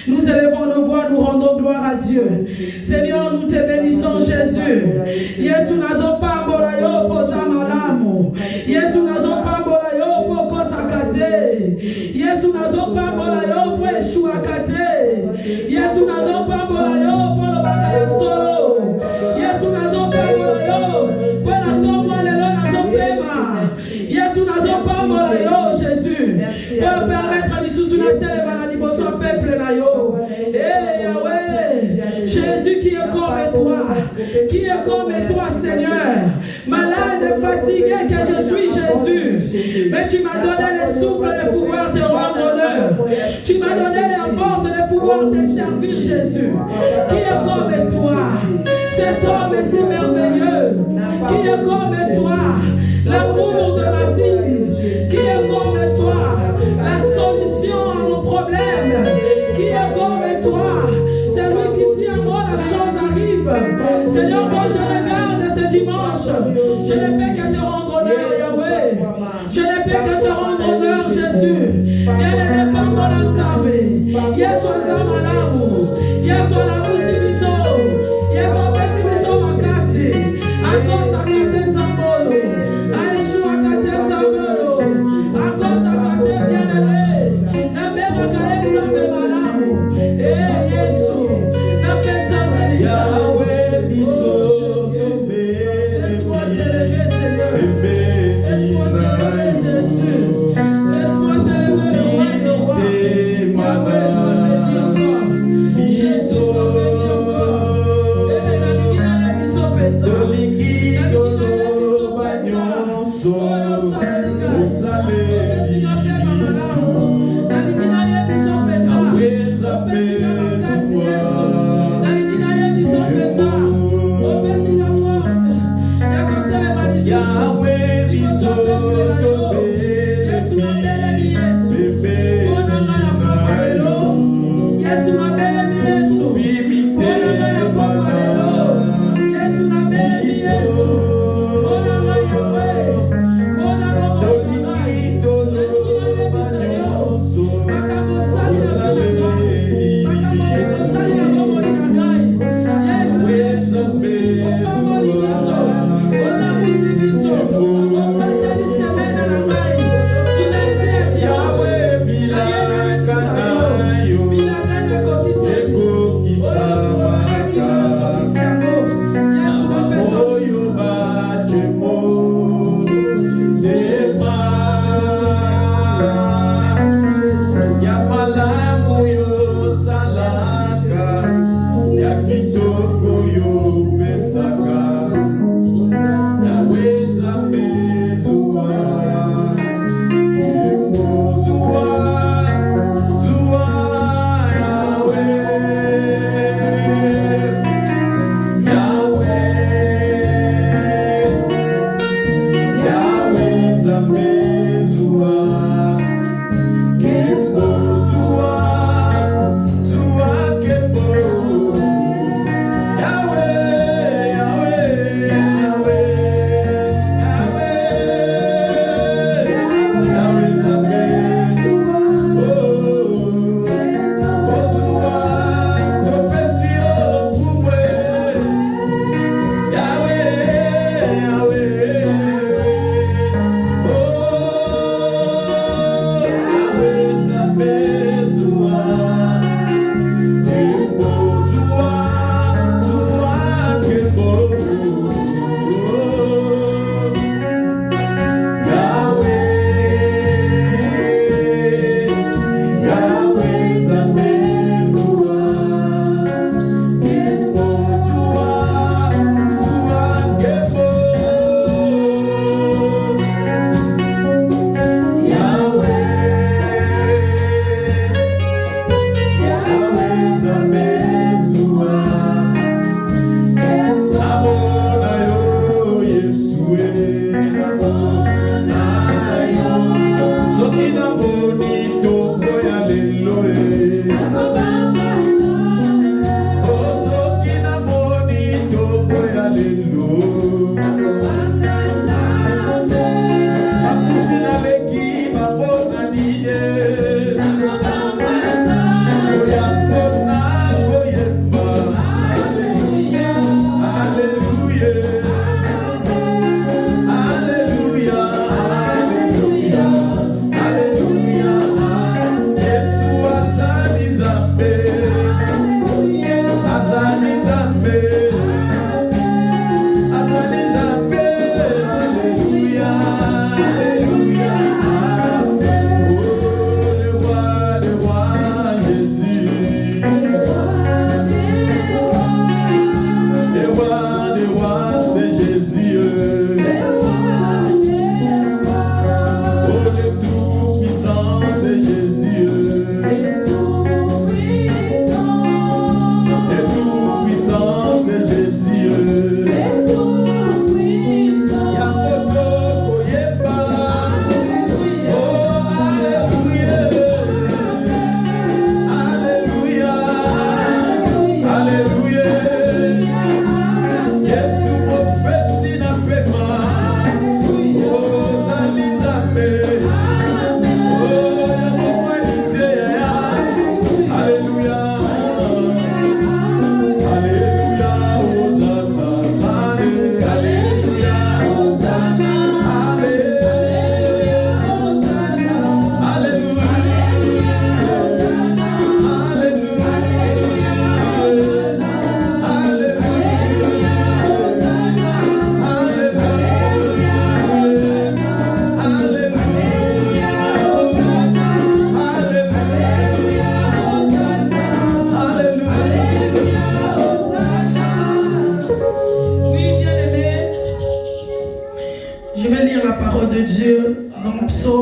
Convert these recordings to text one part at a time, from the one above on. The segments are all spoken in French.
Nous élevons nos voix, nous rendons gloire à Dieu. Seigneur, nous te bénissons, Jésus. Yesu nazo pambola yo poza malamu. Yesu nazo pambola yo poko sakate. Yesu nazo pambola yo po eshua kate. Yesu nazo pambola yo po lo bakaya solo. Yesu nazo pambola yo po na tombo lelo nazo pema. Yesu nazo pambola yo, Jésus. Pour permettre à l'issue na tele maladi boso peuple na yo. Eh Yahweh, Jésus qui est comme toi, Seigneur. Malade, fatigué que je suis, Jésus. Mais tu m'as donné le souffle de pouvoir te rendre honneur. Tu m'as donné la force de pouvoir te servir, Jésus. Qui est comme toi? Cet homme est si merveilleux. Qui est comme toi? L'amour de ma vie. Qui est comme toi? La solution à mon problème. Qui est comme toi? C'est lui qui dit à moi la chose arrive. Seigneur, quand je regarde ce dimanche, je ne peux que te rendre honneur, Yahweh. Je ne peux que te rendre honneur, Jésus. Bien-aimé, pardon la table. Yesu azamalamu. Yesu la musibi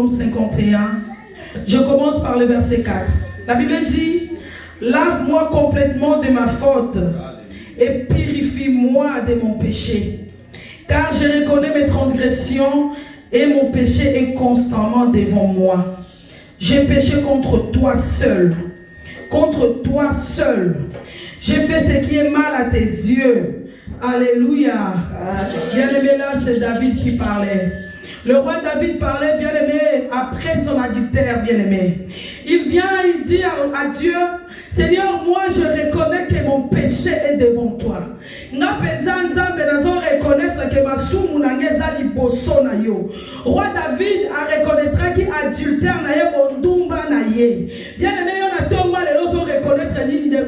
Psaume 51. Je commence par le verset 4. La Bible dit, lave-moi complètement de ma faute et purifie-moi de mon péché. Car je reconnais mes transgressions et mon péché est constamment devant moi. J'ai péché contre toi seul. Contre toi seul. J'ai fait ce qui est mal à tes yeux. Alléluia. Bien-aimé, là, c'est David qui parlait. Le roi David parlait, bien-aimé, après son adultère, bien-aimé. Il vient, il dit à Dieu, Seigneur, moi je reconnais que mon péché est devant toi. Reconnaître que ma roi David a reconnaître qu'il adultère na ye bondumba na ye. Bien-aimé, on a tomba les autres reconnaître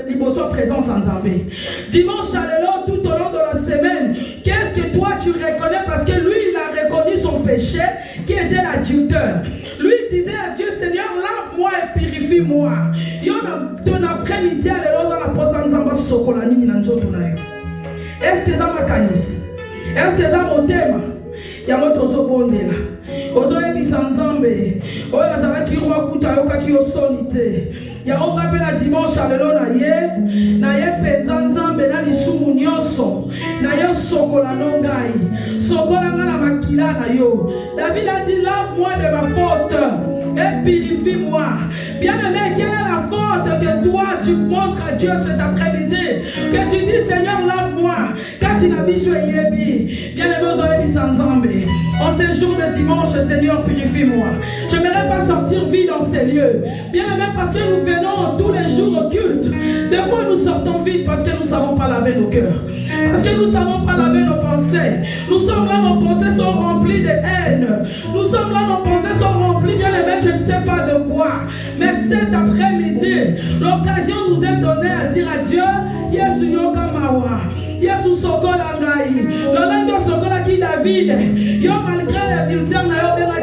l'immotion présence en Zambé. Dimanche à l'élo, tout au long de la semaine, qu'est-ce que toi tu reconnais? Parce que lui, il a reconnu son péché qui était l'adultère. Lui il disait à Dieu, Seigneur, lave-moi et purifie-moi. Il y a ton après-midi à l'élo dans la poste en Zamba Sokolani Ninanjo Tunayo. Est-ce que ça m'a canis? Est-ce que ça m'a thème? Il y a notre Zobondela. Ozo ebisa nzambe oyo azalaki roi kuta ayokaki yo soni te yango nga mpe na dimanche alelo na ye mpenza nzambe na lisumu nyonso na yo sokola no ngai sokola nga na makila na yo. David a dit lave-moi de ma faute et purifie-moi. Bien-aimé, quelle est la faute que toi tu montres à Dieu cet après-midi? Que tu dis Seigneur lave-moi. Quand il a mis sur Yebi, bien-aimé, ozo ebisa nzambe. En ces jours de dimanche, Seigneur, purifie-moi. Je n'aimerais pas sortir vide dans ces lieux. Bien aimé, parce que nous venons tous les jours au culte. Des fois, nous sortons vide parce que nous ne savons pas laver nos cœurs. Parce que nous ne savons pas laver nos pensées. Nous sommes là, nos pensées sont remplies de haine. Nous sommes là, nos pensées sont remplies, bien aimé, je ne sais pas de quoi. Mais cet après-midi, l'occasion nous est donnée à dire à Dieu, Yesu Yoka Mawa. Yesu Sokola Ngai. L'Olando Sokola qui David. Yo malgré l'adultère,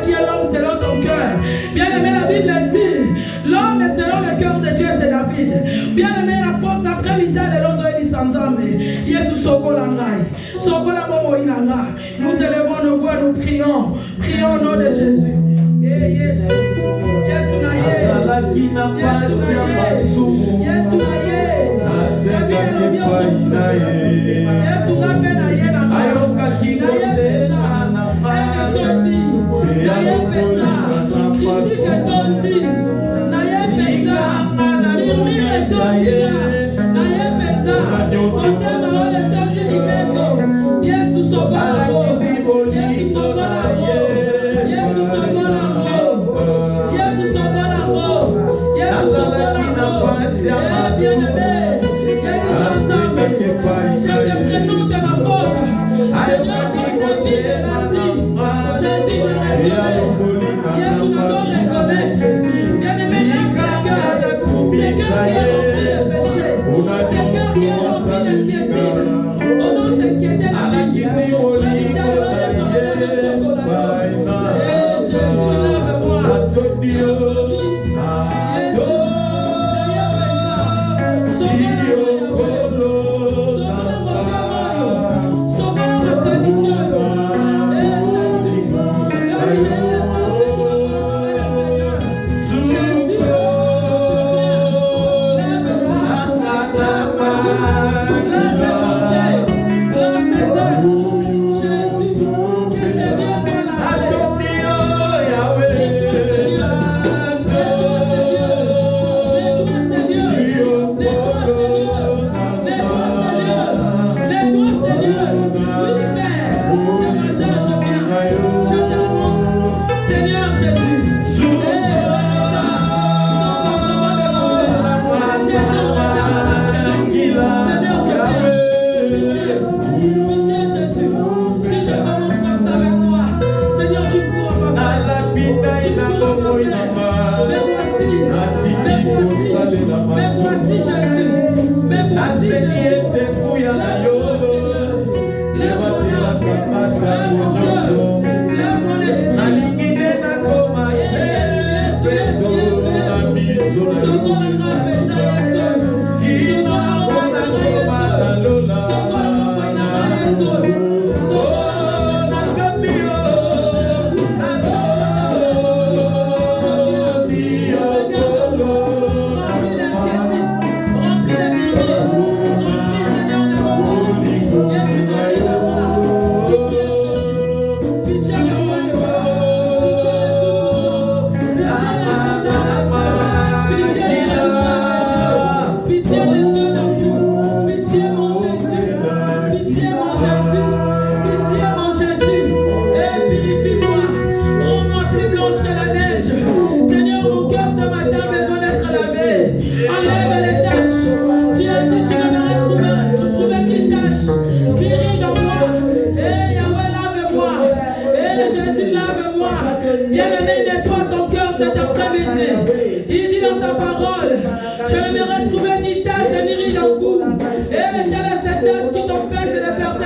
qui est l'homme selon ton cœur. Bien aimé, la Bible dit, l'homme est selon le cœur de Dieu, c'est David. Bien aimé, la porte d'après-midi, les lois de Sanzame. Yesu Sokola Ngai. Sokola Bomo Inanga. Nous élevons nos voix, nous prions. Prions au nom de Jésus. Yesu. Yesu Naye. Yesu Naye.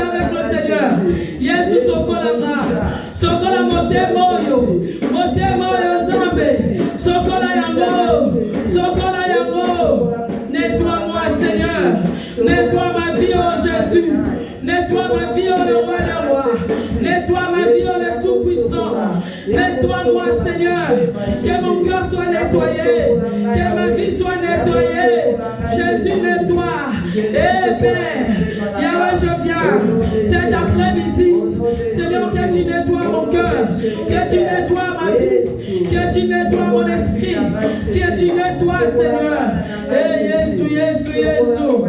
avec le Seigneur. Yesu sokolanga. Sokola motema oyo. Motema oyo nzambe. Sokola yango. Sokola yango. Nettoie-moi, Seigneur. Nettoie ma vie, oh Jésus. Nettoie ma vie, oh le roi des rois. Nettoie ma vie, oh le tout-puissant. Nettoie-moi, Seigneur. Que mon cœur soit nettoyé. Que ma vie soit nettoyée. Jésus, nettoie. Eh Père, Yahweh, je viens. Cet après-midi, Seigneur, que tu nettoies mon cœur. Que tu nettoies ma vie. Que tu nettoies mon esprit. Que tu nettoies, Seigneur. Eh Jésus, Jésus, Jésus.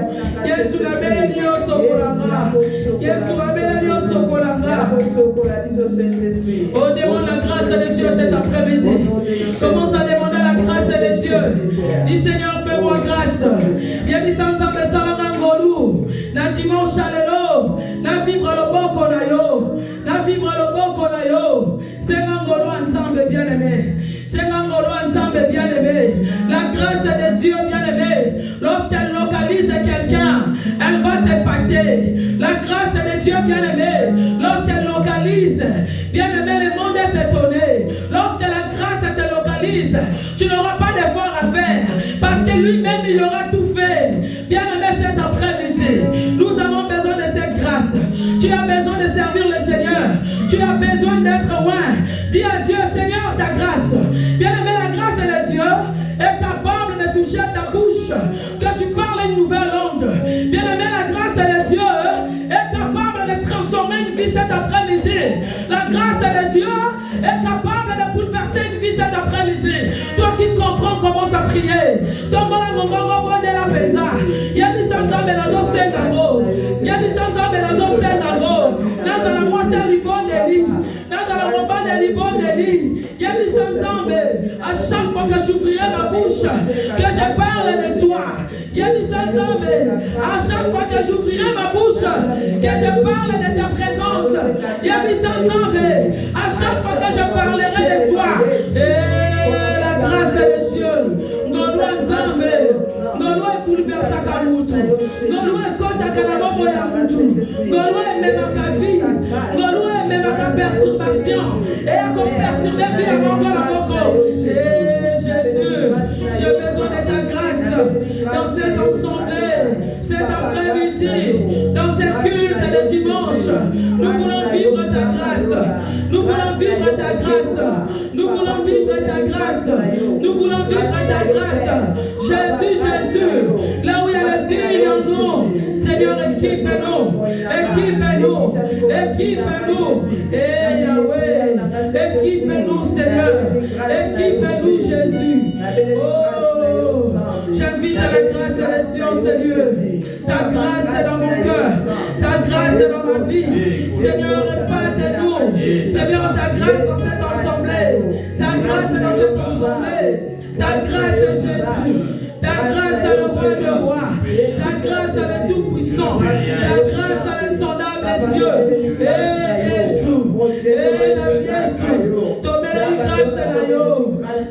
Jésus, la belle Dieu, Sokolanga. Jésus, la belle Dieu, Sokolanga. Oh, demande la grâce de Dieu cet après-midi. Commence à demander la grâce de Dieu. Dis Seigneur, fais-moi grâce. Yemi Santambe Samarangolu. Na dimanche alelo. Na vivre le boko na yo. Na vivre le boko na yo. Sengangolo Nzambe bien-aimé. Sengangolo Nzambe bien-aimé. La grâce de Dieu bien-aimé. Lorsqu'elle localise quelqu'un, elle va t'impacter. La grâce de Dieu bien-aimé. Lorsqu'elle localise, bien-aimé, le monde est étonné. Lorsque la grâce te localise, tu n'auras pas d'effort à faire. Parce que lui-même, il aura tout fait. Bien-aimé, cet après-midi, nous avons besoin de cette grâce. Tu as besoin de servir le Seigneur. Tu as besoin d'être loin. Dis à Dieu, Seigneur, ta grâce. Bien-aimé, la grâce de Dieu est capable de toucher ta bouche. Que tu parles une nouvelle langue. Bien-aimé, la grâce de Dieu est capable de transformer une vie cet après-midi. La grâce de Dieu est capable de bouleverser une vie cet après-midi. Toi qui comprends, commence à prier. Tombola mongongo bonde la penza. Yabi sanzambe nazo sengago. Yabi sanzambe nazo sengago. Nazala mwase libon de li. Nazala mwaba de libon de li. Yabi sanzambe. À chaque fois que j'ouvrirai ma bouche, que je parle de toi. Yabi sanzambe. À chaque fois que j'ouvrirai ma bouche, que je parle de ta présence. Yabi sanzambe. À chaque fois que je parlerai de toi. Et la grâce de Dieu. Ngolwa nzambe. Ngolwa bouleverse kamutu. Ngolwa kota kanamamo ya mutu. Ngolwa emema ka vie. Ngolwa emema ka perturbation. Et à qu'on perturbe vie à mon corps. Et Jésus, j'ai besoin de ta grâce dans cette assemblée, cet après-midi, dans ce culte de dimanche. Nous voulons vivre ta grâce. Nous voulons vivre ta grâce. Nous voulons vivre ta grâce. Nous voulons vivre ta grâce. Jésus, Jésus, là où il y a le fil en nous, Seigneur, équipe-nous. Équipe-nous. Équipe-nous. Et Yahweh, équipe-nous, Seigneur. Équipe-nous, Jésus. Oh, j'invite à la grâce et les cieux, Seigneur. Ta grâce est dans mon cœur. Ta grâce est dans ma vie. Seigneur, répète-nous. Seigneur, ta grâce dans cette assemblée. Ta grâce est dans cette assemblée. Ta grâce est Jésus. Ta grâce est le roi de roi. Ta grâce est le tout-puissant. Ta grâce est le sondable Dieu. Et Jésus. Et la Jésus. Tomez la grâce de la yo.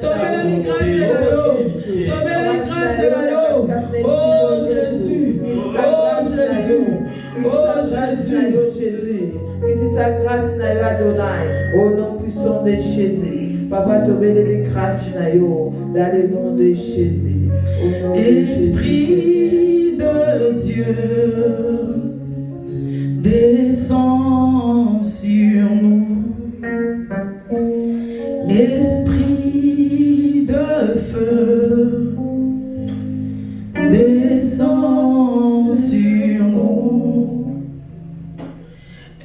Tomez la grâce de la yo. Tomez la grâce de la yo. Oh Jésus. Oh Jésus. Oh Jésus. Que sa grâce na yo Adonai. Au nom puissant de Jésus. Papa, tomez les grâces na yo. Dans le nom de Jésus. Esprit de Dieu, descends sur nous. Esprit de feu, descends sur nous.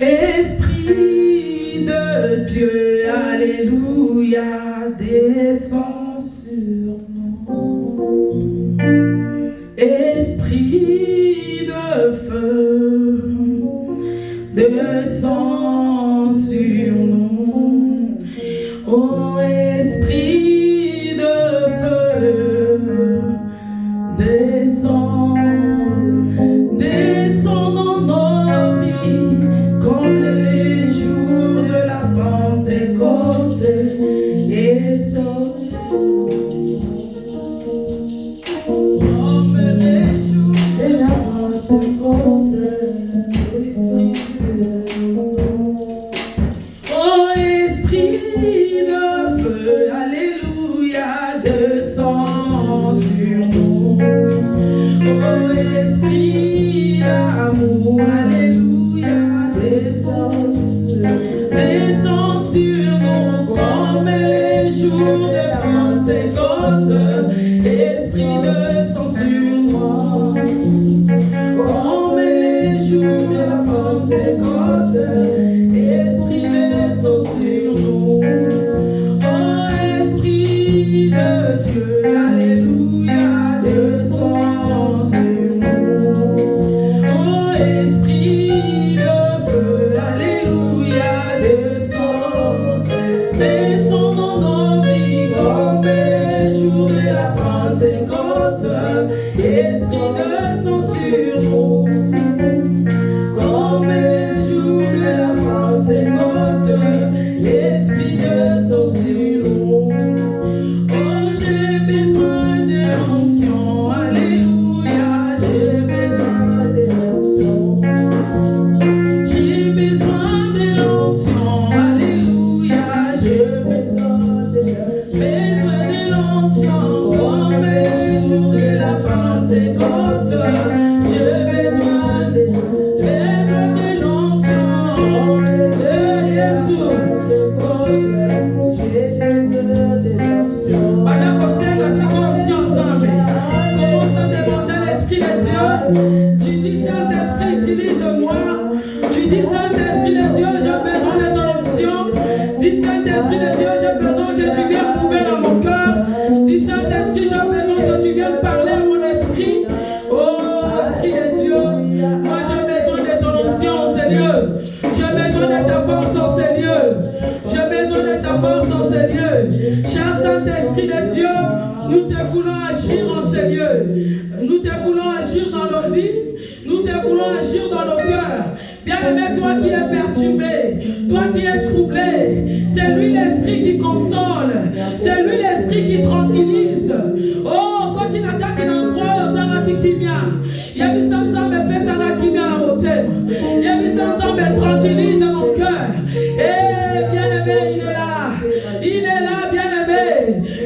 Esprit de Dieu, alléluia, descends sur nous. Esprit de feu, descends sur nous. Oh, esprit de feu, descends, descends dans nos vies comme les jours de la Pentecôte. Comme les jours de la Pentecôte. Alléluia. Descends sur nous comme les jours de Pentecôte. Esprit descend sur moi. Comme les jours de Pentecôte. Esprit descend sur nous. Oh, Esprit de Dieu. Alléluia. Descends sur nous. Oh, Esprit de feu. Alléluia. Descends dans nos vies comme les jours de la Pentecôte. Esprit descend sur nous. Comme les jours de la Pentecôte. Esprit descend sur nous. Oh, j'ai besoin de l'onction. Alléluia. J'ai besoin de l'onction. J'ai besoin de l'onction. Alléluia. J'ai besoin de l'onction. Comme les jours de la Pentecôte. J'ai besoin de l'onction de Jésus. Pendant qu'on sait la seconde ensemble, commence à demander l'Esprit de Dieu. Tu dis Saint-Esprit, utilise-moi. Tu dis Saint-Esprit de Dieu, j'ai besoin de ton onction. Dis Saint-Esprit de Dieu, j'ai besoin que tu viennes prouver dans mon cœur. Dis Saint-Esprit, j'ai besoin que tu viennes parler à mon esprit. Oh, Esprit de Dieu, moi j'ai besoin de ton onction, Seigneur. J'ai besoin de ta force, oh Seigneur. J'ai besoin de ta force, oh Seigneur. Cher Saint-Esprit de Dieu, nous te voulons agir, oh Seigneur. Nous te voulons agir dans nos vies. Nous te voulons agir dans nos cœurs. Bien-aimé, toi qui es perturbé, toi qui es troublé, c'est lui l'esprit qui console. C'est lui l'esprit qui tranquillise. Oh, quand tu n'as qu'à croire aux Sarakikimia, il y a vu ça me fait Sarakimia à beauté. Il y a vu ça me tranquillise mon cœur. Eh, bien-aimé, il est là. Il est là, bien-aimé.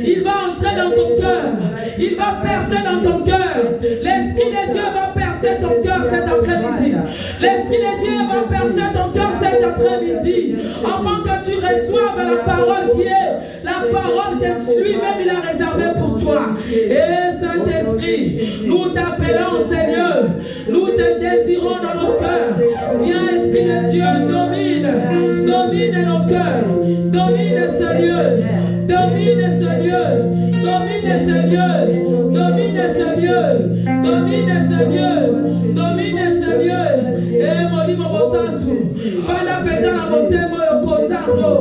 Il va entrer dans ton cœur. Il va percer dans ton cœur. L'Esprit de Dieu va percer ton cœur cet après-midi. L'Esprit de Dieu va percer ton cœur cet après-midi. Afin que tu reçoives la parole qui est la parole que lui-même il a réservée pour toi. Et Saint-Esprit, nous t'appelons Seigneur. Nous te désirons dans nos cœurs. Viens, Esprit de Dieu, domine nos cœurs. Domine Seigneur. Domine Seigneur. Domine Seigneur. Domine Seigneur. Domine Seigneur. Domine Seigneur. Et Molimo Bosantu. Fala péta la beauté, moi, Kotango.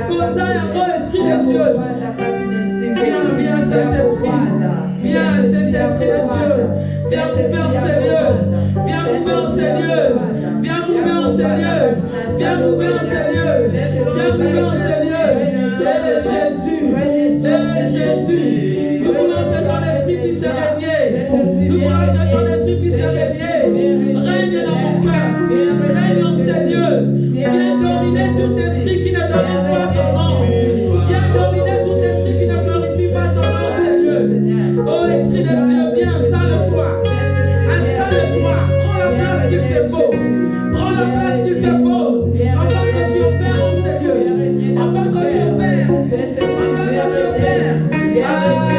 Kotango, Esprit de Dieu. Viens, Saint-Esprit. Viens, Saint-Esprit de Dieu. Viens mouver au Seigneur. Viens mouver au Seigneur. Viens mouver au Seigneur. Viens mouver au Seigneur. Viens mouver au Seigneur. C'est Jésus. C'est Jésus. Nous voulons que ton esprit puisse régner. Nous voulons que ton esprit puisse régner. Règne dans mon cœur. Règne au Seigneur. Viens dominer tout esprit qui ne domine pas ton nom. Viens dominer tout esprit qui ne glorifie pas ton nom, Seigneur. Oh, Esprit de Dieu, viens, installe-toi. Installe-toi. Prends la place qu'il te faut. Prends la place qu'il te faut. Afin que tu opères, oh Seigneur. Afin que tu opères. Afin que tu opères.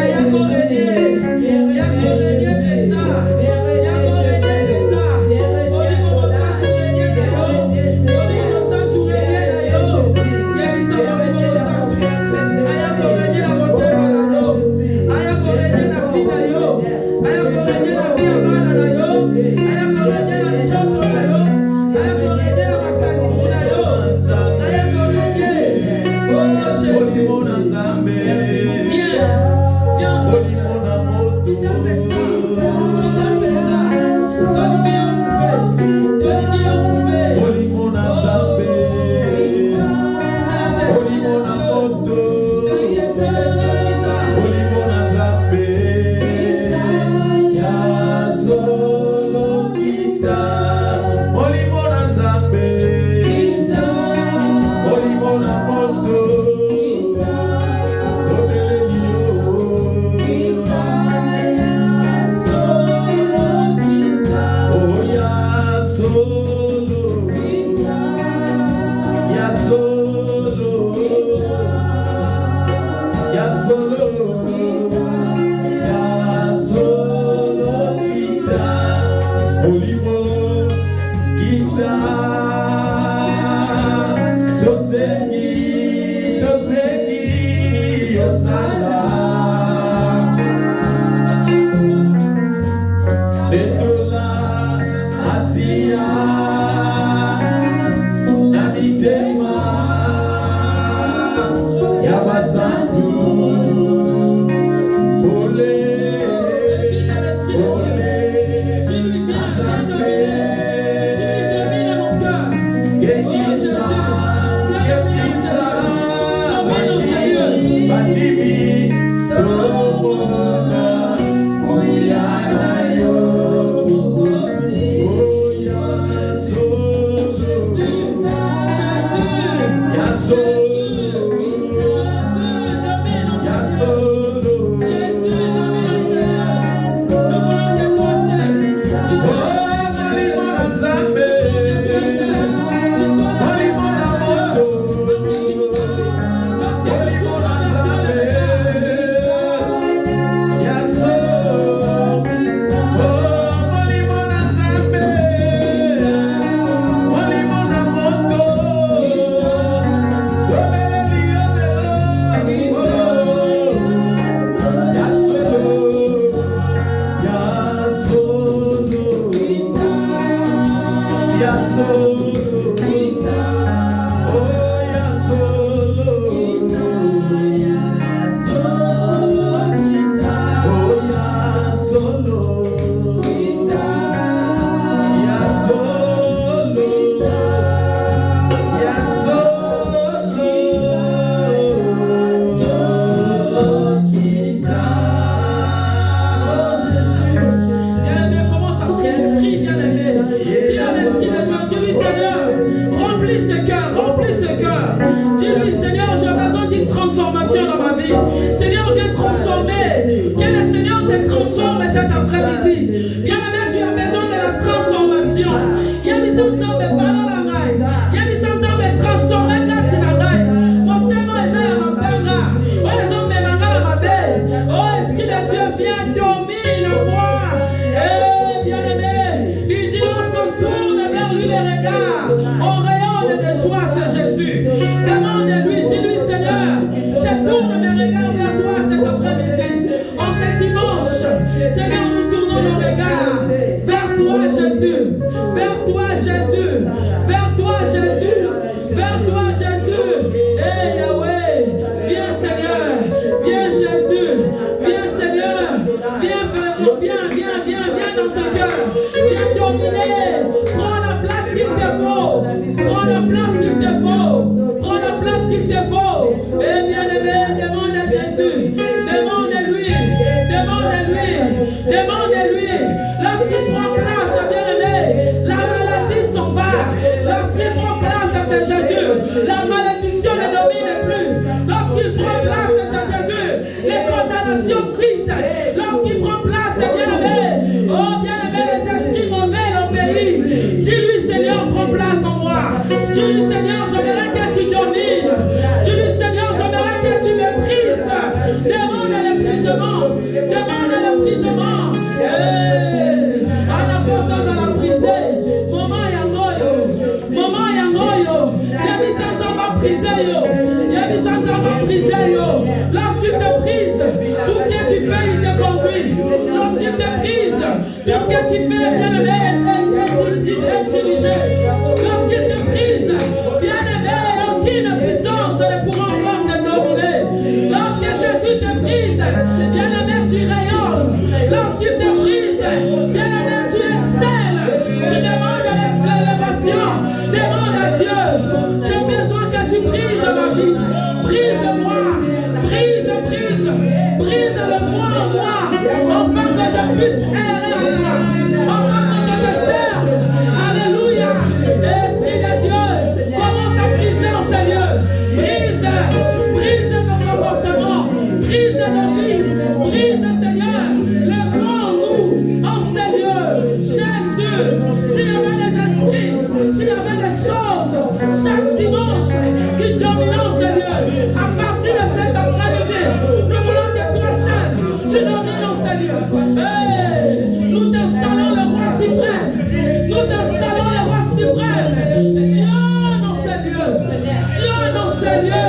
Brise-le moi, afin que je puisse errer en toi, afin que je te chaque dimanche qui domine ce lieu. À partir de cet après-midi, nous voulons que toi seul, tu domines ce lieu. Hey, nous t'installons le roi suprême. Nous t'installons le roi suprême. Sion dans ce lieu. Sion dans ce lieu.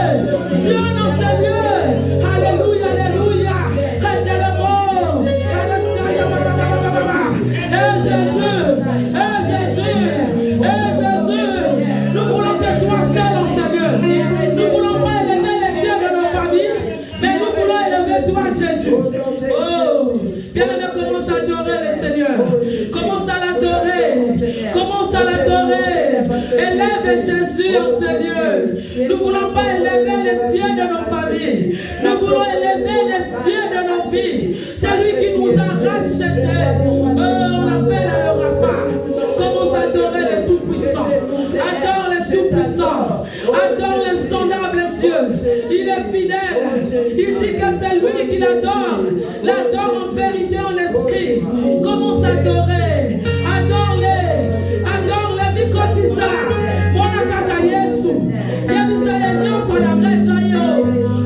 Sion dans ce lieu. Alléluia, alléluia. Rendez le mot. Jésus, nous voulons que toi seul en Seigneur. Nous ne voulons pas élever les dieux de nos familles, mais nous voulons élever toi, Jésus. Oh, bien-aimé, commence à adorer le Seigneur. Commence à l'adorer. Commence à l'adorer. Élève Jésus en Seigneur. Nous ne voulons pas élever les dieux de nos familles. Nous voulons élever les dieux de nos vies. C'est lui qui nous a rachetés. On l'appelle à le Rapha. Commence à adorer les tout-puissants. Adore les tout-puissants. Adore l'insondable Dieu. Il est fidèle. Il dit que c'est lui qui l'adore. L'adore en vérité, en esprit. Commence à adorer. Adore-les. Adore-les. Bikotisa. Monakata Yesu. Yemisaye nyoso ya meza yo.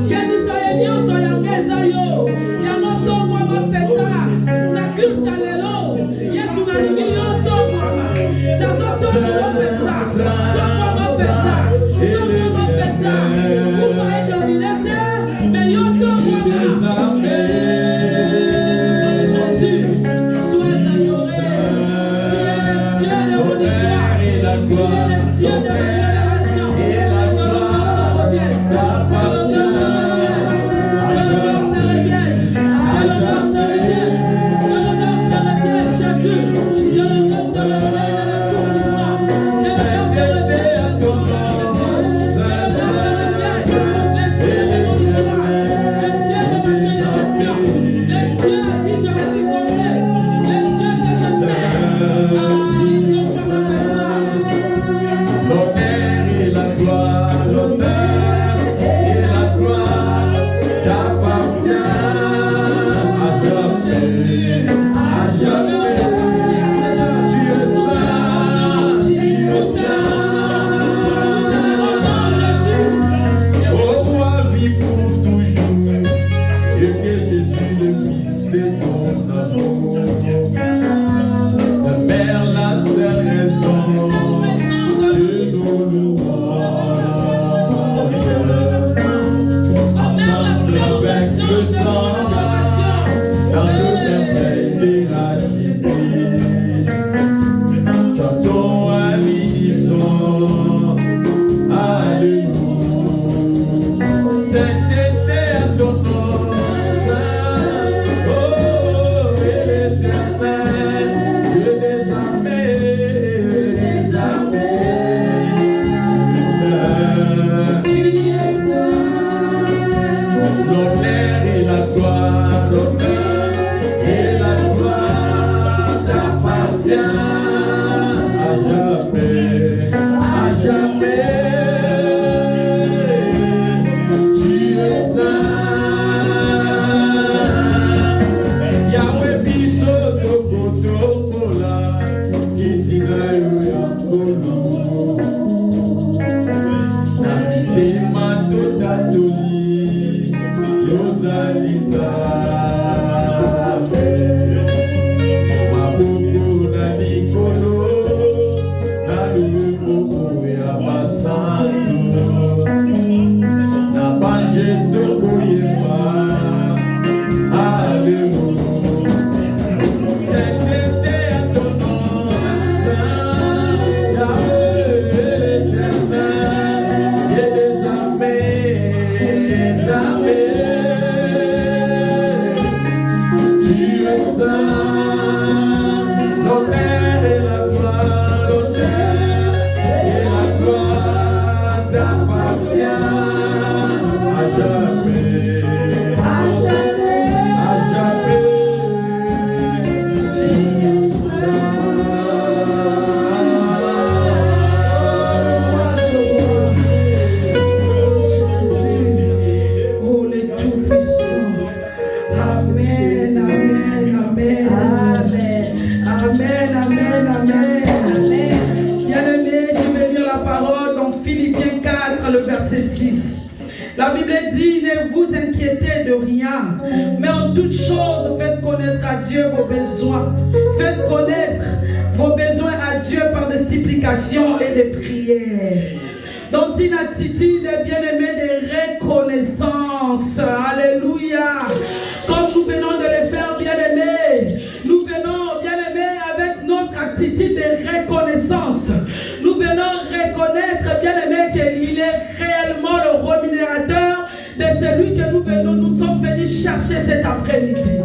Yemisaye nyoso ya meza yo. Yamoto mwa mapeta. Na kuta lelo. Yesu na ligi yoto mwa. Tazoto mwa mapeta. Tokwa mapeta. Tokwa mapeta. Kufa edominete. Me yoto mwa. Jésus, sois adoré. Tu es le Dieu de mon histoire. Tu es le Dieu de ma génération. Que l'honneur te revienne. Que l'honneur te revienne. Que l'honneur te revienne. Que l'honneur te revienne, Jésus. Que l'honneur te revienne à la tout-puissant. Que l'honneur te revienne à ton nom. Que l'honneur te revienne. Les dieux de mon histoire. Les dieux de ma génération. Les dieux à qui je me suis confié. Les dieux que je sais. Ah, comme ça m'appelle ça. La Bible dit, ne vous inquiétez de rien, mais en toute chose, faites connaître à Dieu vos besoins. Faites connaître vos besoins à Dieu par des supplications et des prières. Dans une attitude, bien-aimé, de reconnaissance. Alléluia. Comme nous venons de le faire, bien-aimé, nous venons, bien-aimé, avec notre attitude de reconnaissance. Nous venons reconnaître, bien-aimé, qu'il est réellement le rémunérateur de celui que nous sommes venus chercher cet après-midi.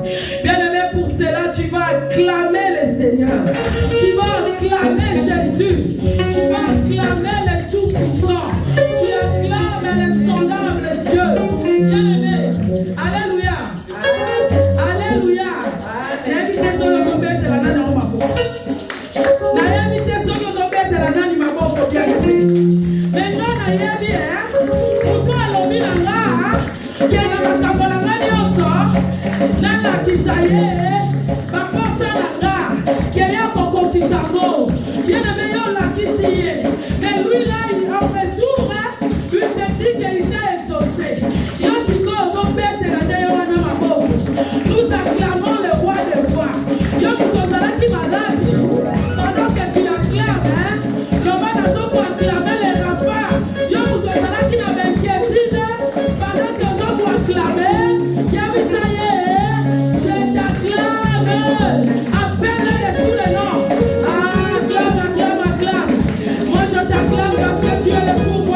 Bien-aimé, pour cela, tu vas acclamer le Seigneur. Tu vas acclamer Jésus. Tu vas acclamer le Tout-Puissant. Tu acclames l'insondable Dieu. Bien-aimé, alléluia. Alléluia. Invitez sur le tombé de la nana au maboko. Invitez sur le tombé de la nana au maboko, bien-aimé. Maintenant, nayebi, pourquoi l'homme n'a qui est dans ma cabolanga nyonso, dans la kisaye, papa Sanaga, qui est à Coco Kisamo, bien-aimé, on l'a kisiye. Mais lui là, en retour, il te dit qu'il était exaucé. Nous acclamons le roi des rois. Pendant que tu l'acclames, l'homme n'a pas pour acclamer les rafats. Qui n'avait inquiétude, pendant que l'homme pour acclamer, ça y est, je t'acclame. Appelle-le de tous les noms. Acclame, acclame, acclame. Moi je t'acclame parce que tu es le pouvoir.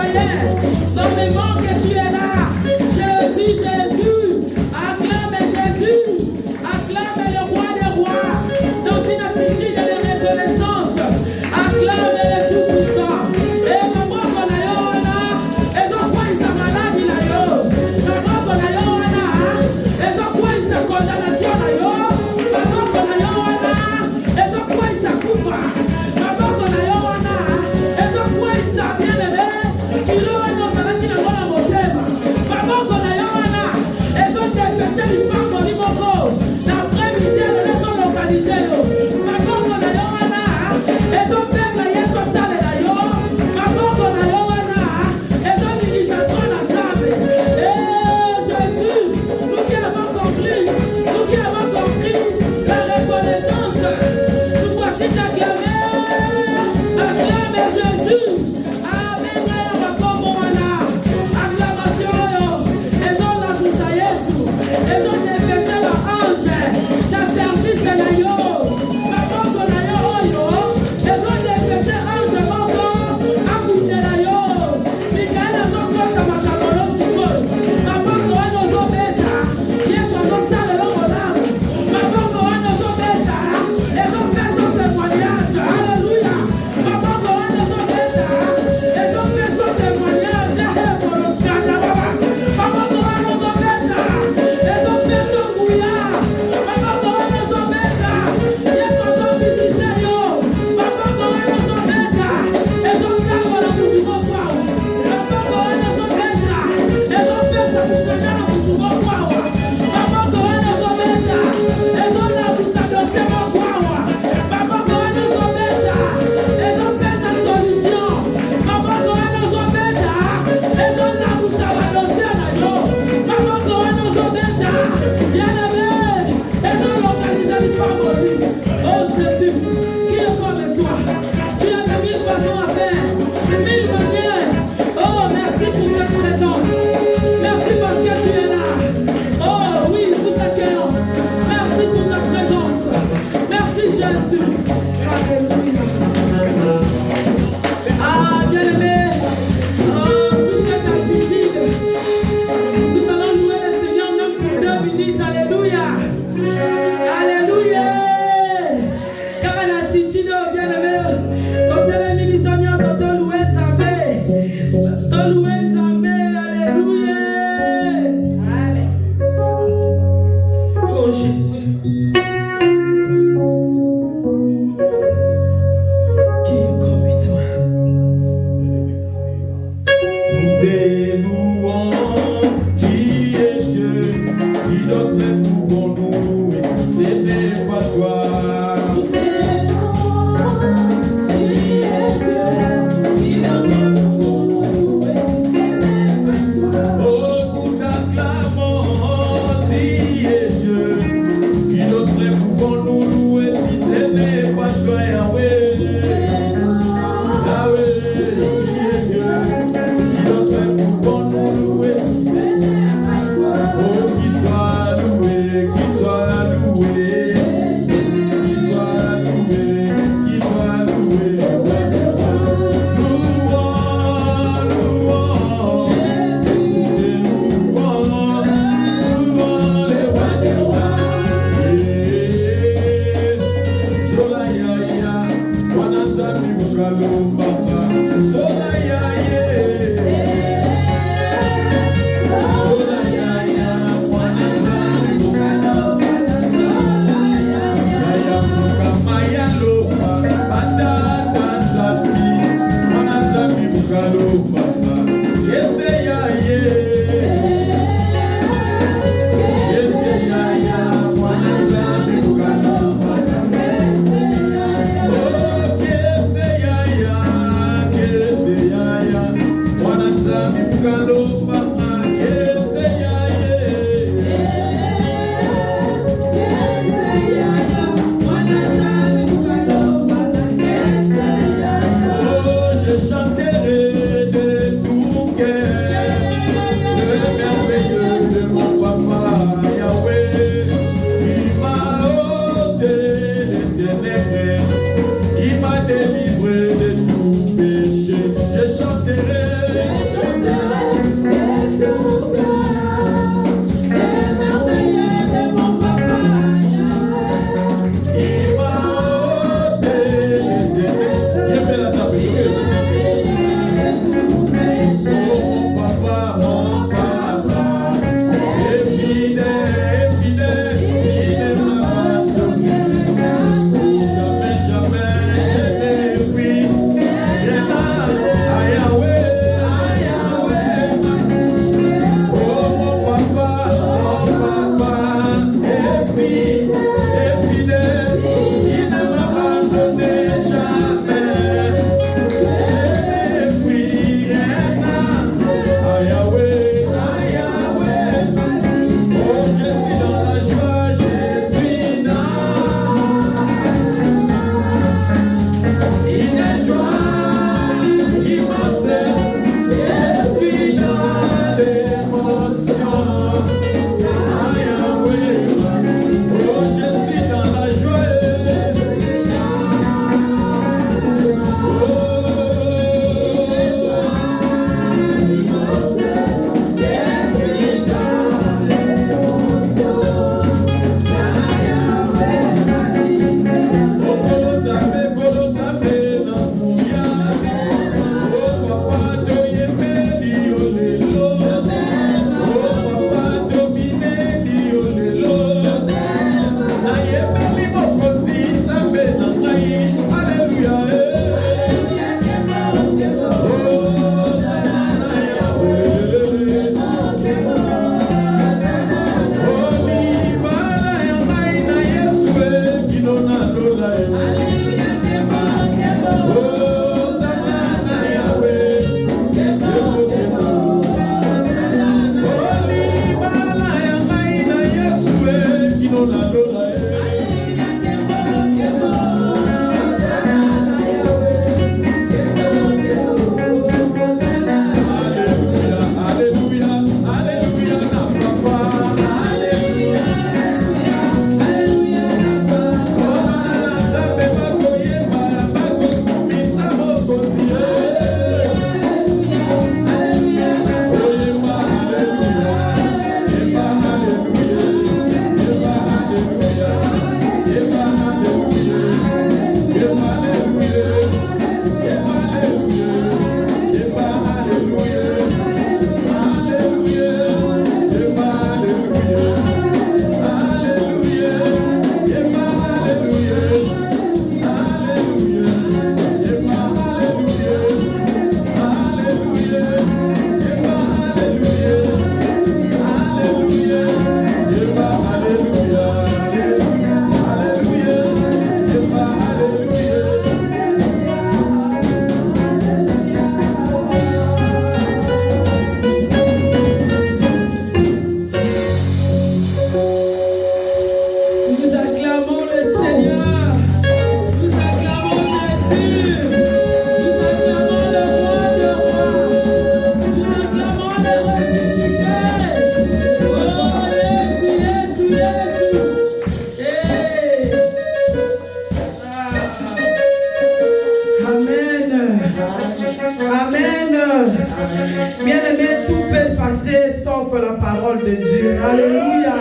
sauf la parole de Dieu. Alléluia.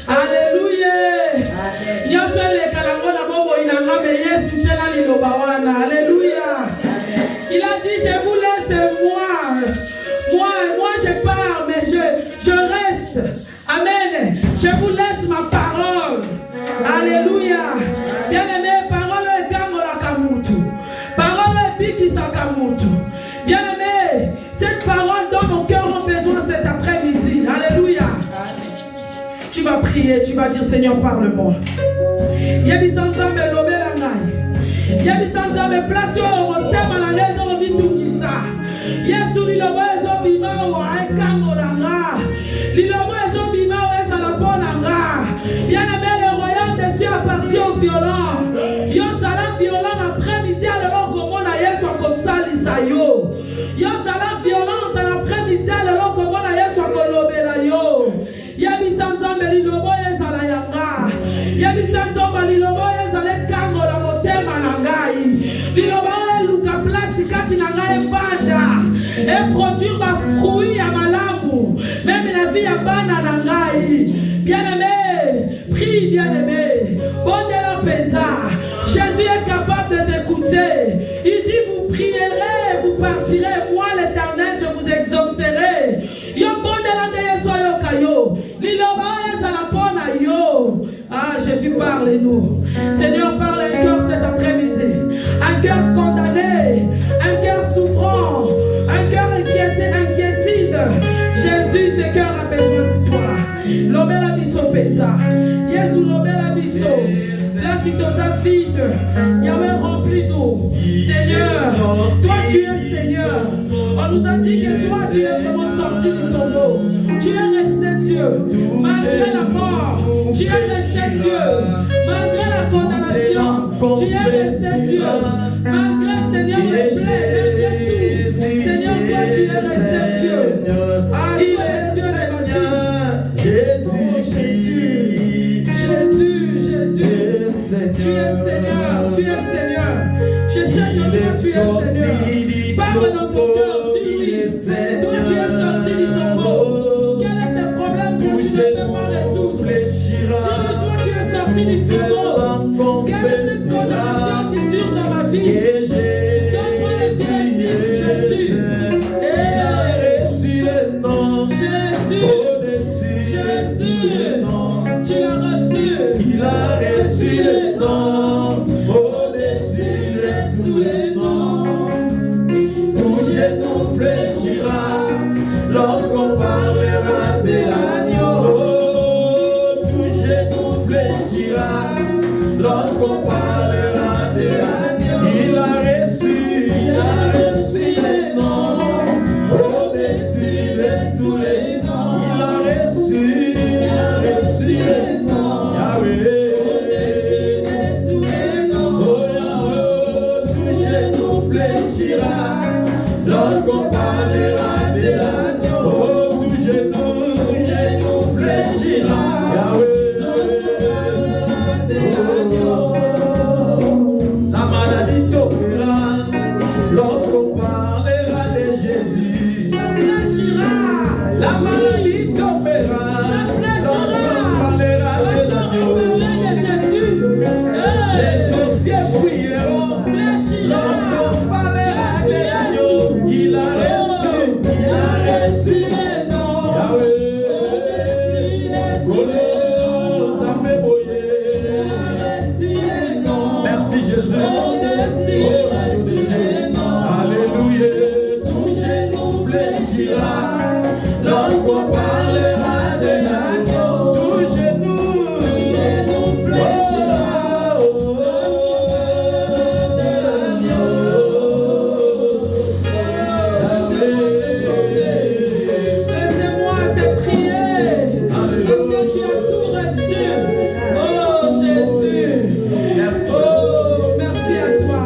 Alléluia. Alléluia. Bien-aimé, cette parole dont nos cœurs ont besoin cet après-midi. Alléluia. Tu vas prier, tu vas dire Seigneur, parle-moi. Bien-aimé, le royaume des cieux appartient aux violents. Yozala violent après-midi alors comment na Yesu akosalisa yo. Yozala violent après-midi alors comment na Yesu akolobela yo. Yabisanzambe lilobo ezala yanga. Yabisanzambe lilobo ezala kango la motema na ngai. Lilobo eluka place kati na ngai banda. Et produire ma fruit à malamu. Même la vie à bana na ngai. Bien-aimé, prie bien-aimé. Bonne la penza. Jésus est capable de t'écouter. Il dit vous prierez, vous partirez. Moi l'Éternel, je vous exaucerai. Yo bonne la de Yesu yo kayo. Liloba ezala pona yo. Ah, Jésus, parle-nous. Seigneur, parle un cœur cet après-midi. Un cœur condamné, un cœur souffrant, un cœur inquiétude. Jésus, ce cœur a besoin de toi. L'homme la biso penza. Yesu l'homme la biso. La citosa vide. Yahweh, remplis-nous. Seigneur, toi tu es Seigneur. On nous a dit que toi tu es vraiment sorti du tombeau. Tu es resté Dieu. Malgré la mort, tu es resté Dieu. Malgré la condamnation, tu es resté Dieu. Malgré Seigneur les plaies, malgré tout. Seigneur, toi tu es resté Dieu. Ah, tu es Dieu de ma vie. Tu es Seigneur, tu es Seigneur. Je sais que toi tu es Seigneur. Parle dans ton cœur, dis-lui. Toi tu es sorti du tombeau. Quel est ce problème que tu ne peux pas résoudre? Dis-lui, toi tu es sorti du tombeau. Quelle est cette condamnation qui dure dans ma vie? Donne-moi le directif, Jésus. Jésus, tu l'as reçu. Il a reçu le nom au-dessus de tous les noms. Tout genou fléchira lorsqu'on parlera de l'agneau. Oh, tout genou fléchira lorsqu'on parlera de l'agneau. Il a reçu le nom au-dessus de tous les noms. Il a reçu le nom. Yahweh. Lorsqu'on parlera de l'agneau, oh, tout genou fléchira. La maladie tombera lorsqu'on parlera de Jésus. La maladie tombera lorsqu'on parlera de l'agneau. Les sorciers fuiront lorsqu'on parlera de l'agneau. Il a reçu les noms. Yahweh. Merci Jésus. Alléluia. Tout genou fléchira lorsqu'on parlera de l'agneau. Tout genou fléchira. Laissez-moi te prier. Parce que tu as tout reçu. Oh Jésus. Oh, merci à toi.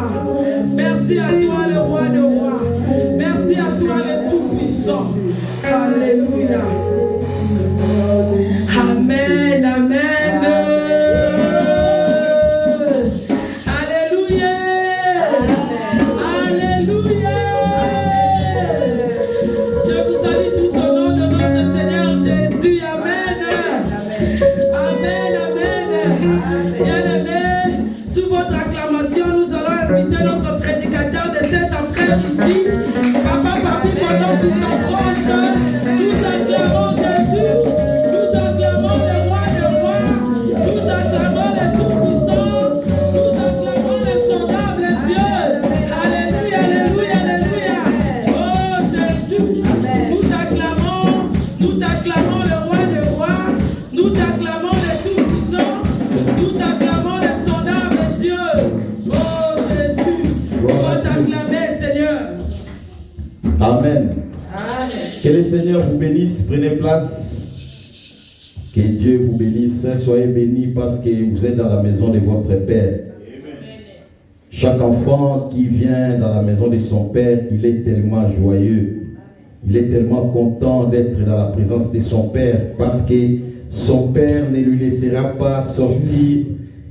Merci à toi le roi de rois. Merci à toi le tout-puissant. Alléluia. Amen, amen. Alléluia. Alléluia. Je vous salue tous au nom de notre Seigneur Jésus. Amen. Amen, amen. Bien-aimés, sous votre acclamation, nous allons inviter notre prédicateur de cet après-midi. Papa, papi, pendant qu'ils sont proches, nous acclamons Jésus. Nous acclamons le roi de rois. Nous acclamons le tout-puissant. Nous acclamons le sondable Dieu. Alléluia, alléluia. Amen. Amen. Que le Seigneur vous bénisse. Prenez place. Que Dieu vous bénisse. Soyez bénis parce que vous êtes dans la maison de votre Père. Chaque enfant qui vient dans la maison de son Père, il est tellement joyeux. Il est tellement content d'être dans la présence de son Père parce que son Père ne lui laissera pas sortir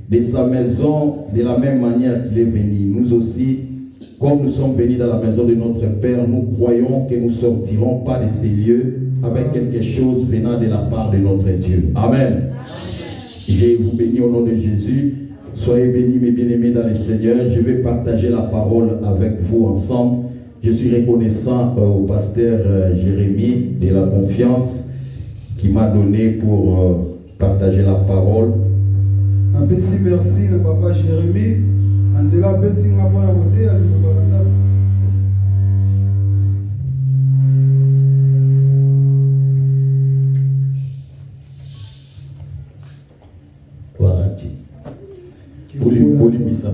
de sa maison de la même manière qu'il est venu. Nous aussi, comme nous sommes venus dans la maison de notre Père, nous croyons que nous ne sortirons pas de ces lieux avec quelque chose venant de la part de notre Dieu. Amen. Je vous bénis au nom de Jésus. Soyez bénis, mes bien-aimés dans le Seigneur. Je vais partager la parole avec vous ensemble. Je suis reconnaissant au pasteur Jérémie de la confiance qui m'a donné pour partager la parole. Merci le papa Jérémie. Angela merci ma pour la beauté à l'université.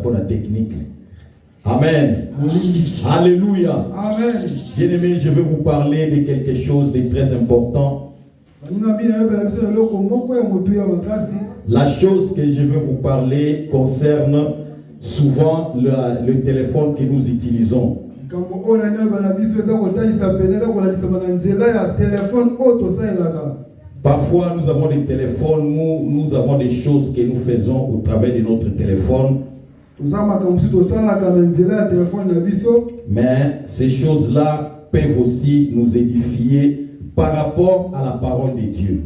Pour la technique. Amen. Alléluia. Amen. Bien-aimés, je vais vous parler de quelque chose de très important. La chose que je vais vous parler concerne souvent le téléphone que nous utilisons. Parfois, nous avons des téléphones, nous avons des choses que nous faisons au travers de notre téléphone. Mais ces choses-là peuvent aussi nous édifier par rapport à la parole de Dieu.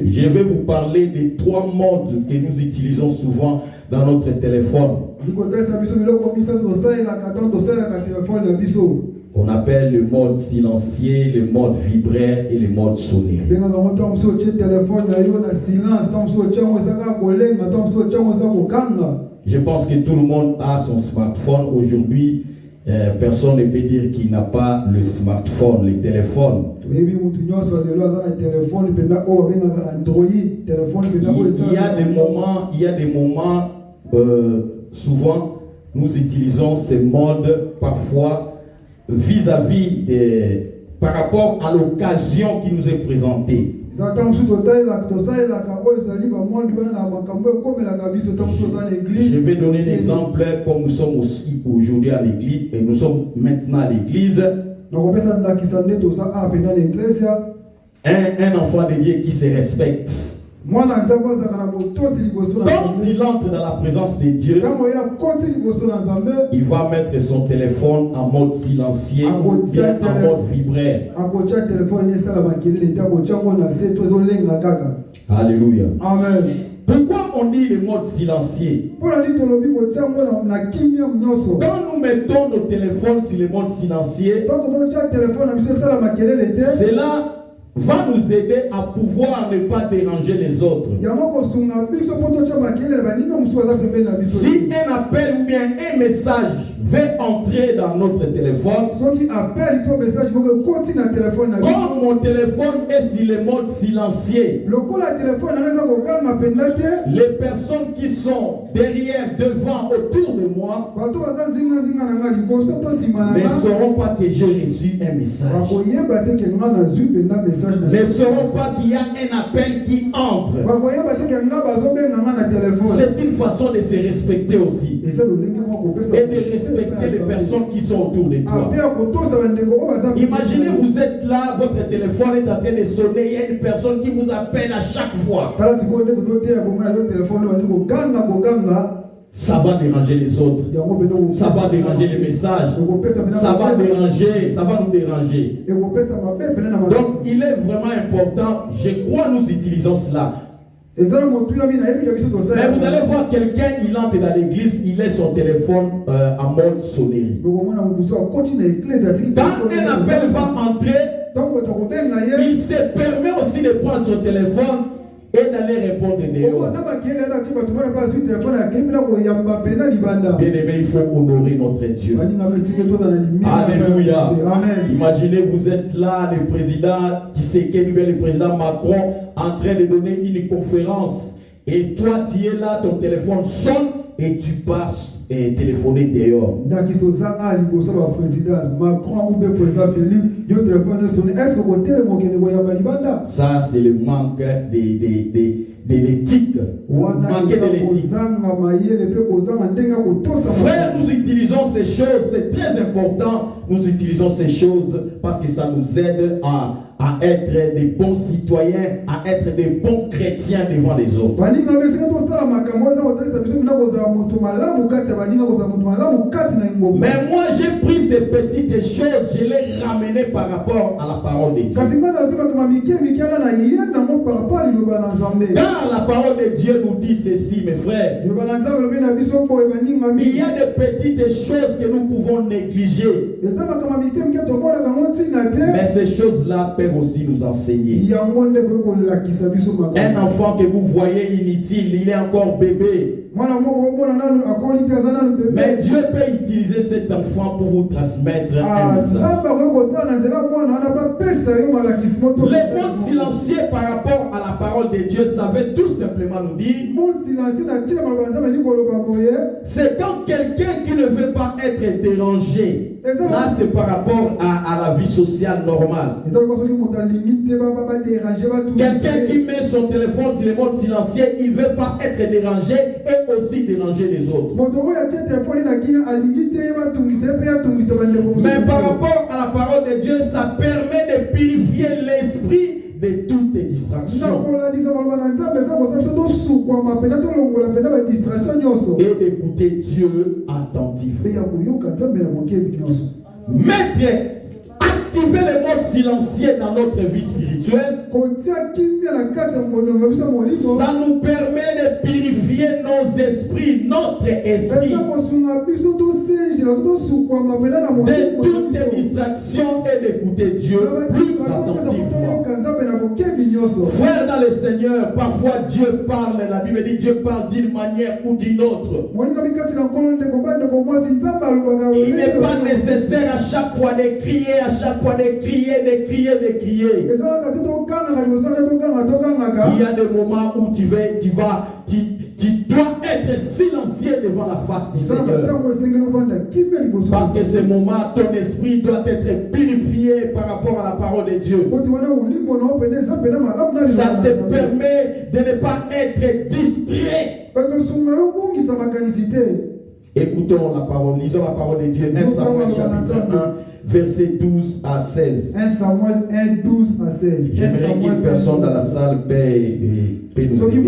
Je vais vous parler des 3 modes que nous utilisons souvent dans notre téléphone. On appelle le mode silencieux, le mode vibraire et le mode sonné. Je pense que tout le monde a son smartphone. Aujourd'hui, personne ne peut dire qu'il n'a pas le smartphone, le téléphone. Il y a des moments, souvent, nous utilisons ces modes parfois vis-à-vis par rapport à l'occasion qui nous est présentée. Je vais donner un exemple comme nous sommes aussi aujourd'hui à l'église et nous sommes maintenant à l'église. Un enfant de Dieu qui se respecte. Quand il entre dans la présence de Dieu, il va mettre son téléphone en mode silencieux ou bien en mode vibraire. Alléluia. Amen. Pourquoi on dit le mode silencieux? Quand nous mettons nos téléphones sur le mode silencieux, cela va nous aider à pouvoir ne pas déranger les autres. Si un appel ou bien un message veut entrer dans notre téléphone, comme mon téléphone est sur le mode silencieux, les personnes qui sont derrière, devant, autour de moi ne sauront pas que j'ai reçu un message. Ne sauront pas qu'il y a un appel qui entre. C'est une façon de se respecter aussi. Et de respecter les personnes qui sont autour de toi. Imaginez, vous êtes là, votre téléphone est en train de sonner, il y a une personne qui vous appelle à chaque fois. Ça va déranger les autres. Ça va déranger les messages. Ça va déranger, ça va nous déranger. Donc il est vraiment important, je crois nous utilisons cela. Mais vous allez voir quelqu'un, il entre dans l'église, il laisse son téléphone en mode sonnerie. Quand un appel va entrer, il se permet aussi de prendre son téléphone et d'aller répondre dehors. Bien-aimé, il faut honorer notre Dieu. Alléluia. Imaginez, vous êtes là, le président Tshisekedi, le président Macron, en train de donner une conférence. Et toi, tu es là, ton téléphone sonne et tu pars et téléphoner dehors. Ndakisoza ali bosa ba président Macron ou bien président Félix, yo téléphone sonné. Est-ce que vous téléphone que ya balibanda? Ça c'est le manque de l'éthique. Manquer de l'éthique. Frère, nous utilisons ces choses, c'est très important. Nous utilisons ces choses parce que ça nous aide à être des bons citoyens, à être des bons chrétiens devant les autres. Mais moi j'ai pris ces petites choses, je les ramenais par rapport à la parole de Dieu. Car la parole de Dieu nous dit ceci, mes frères. Il y a des petites choses que nous pouvons négliger. Mais ces choses-là peuvent aussi nous enseigner. Un enfant que vous voyez inutile, il est encore bébé. Mais Dieu peut utiliser cet enfant pour vous transmettre un message. Le monde silencieux par rapport à la parole de Dieu, ça veut tout simplement nous dire, c'est quand quelqu'un qui ne veut pas être dérangé. Là, c'est par rapport à la vie sociale normale. Quelqu'un qui met son téléphone sur le mode silencieux, il ne veut pas être dérangé et aussi déranger les autres. Mais par rapport à la parole de Dieu, ça permet de purifier l'esprit de toutes les distractions. Et d'écouter Dieu attentivement. Maître, activer le mode silencieux dans notre vie spirituelle. Ça nous permet de purifier nos esprits, notre esprit. De toutes les distractions et d'écouter Dieu plus attentivement. Frère dans le Seigneur, parfois Dieu parle, la Bible dit Dieu parle d'une manière ou d'une autre. Il n'est pas nécessaire à chaque fois de crier, à chaque fois de crier. Il y a des moments où tu dois être silencieux devant la face du Seigneur. Parce que ce moment, ton esprit doit être purifié par rapport à la parole de Dieu. Ça te permet de ne pas être distrait. Écoutons la parole, lisons la parole de Dieu. 1 Samuel chapitre 1, verset 12 à 16. 1 Samuel 1, 12 à 16. J'aimerais qu'une personne dans la salle paie nous aider.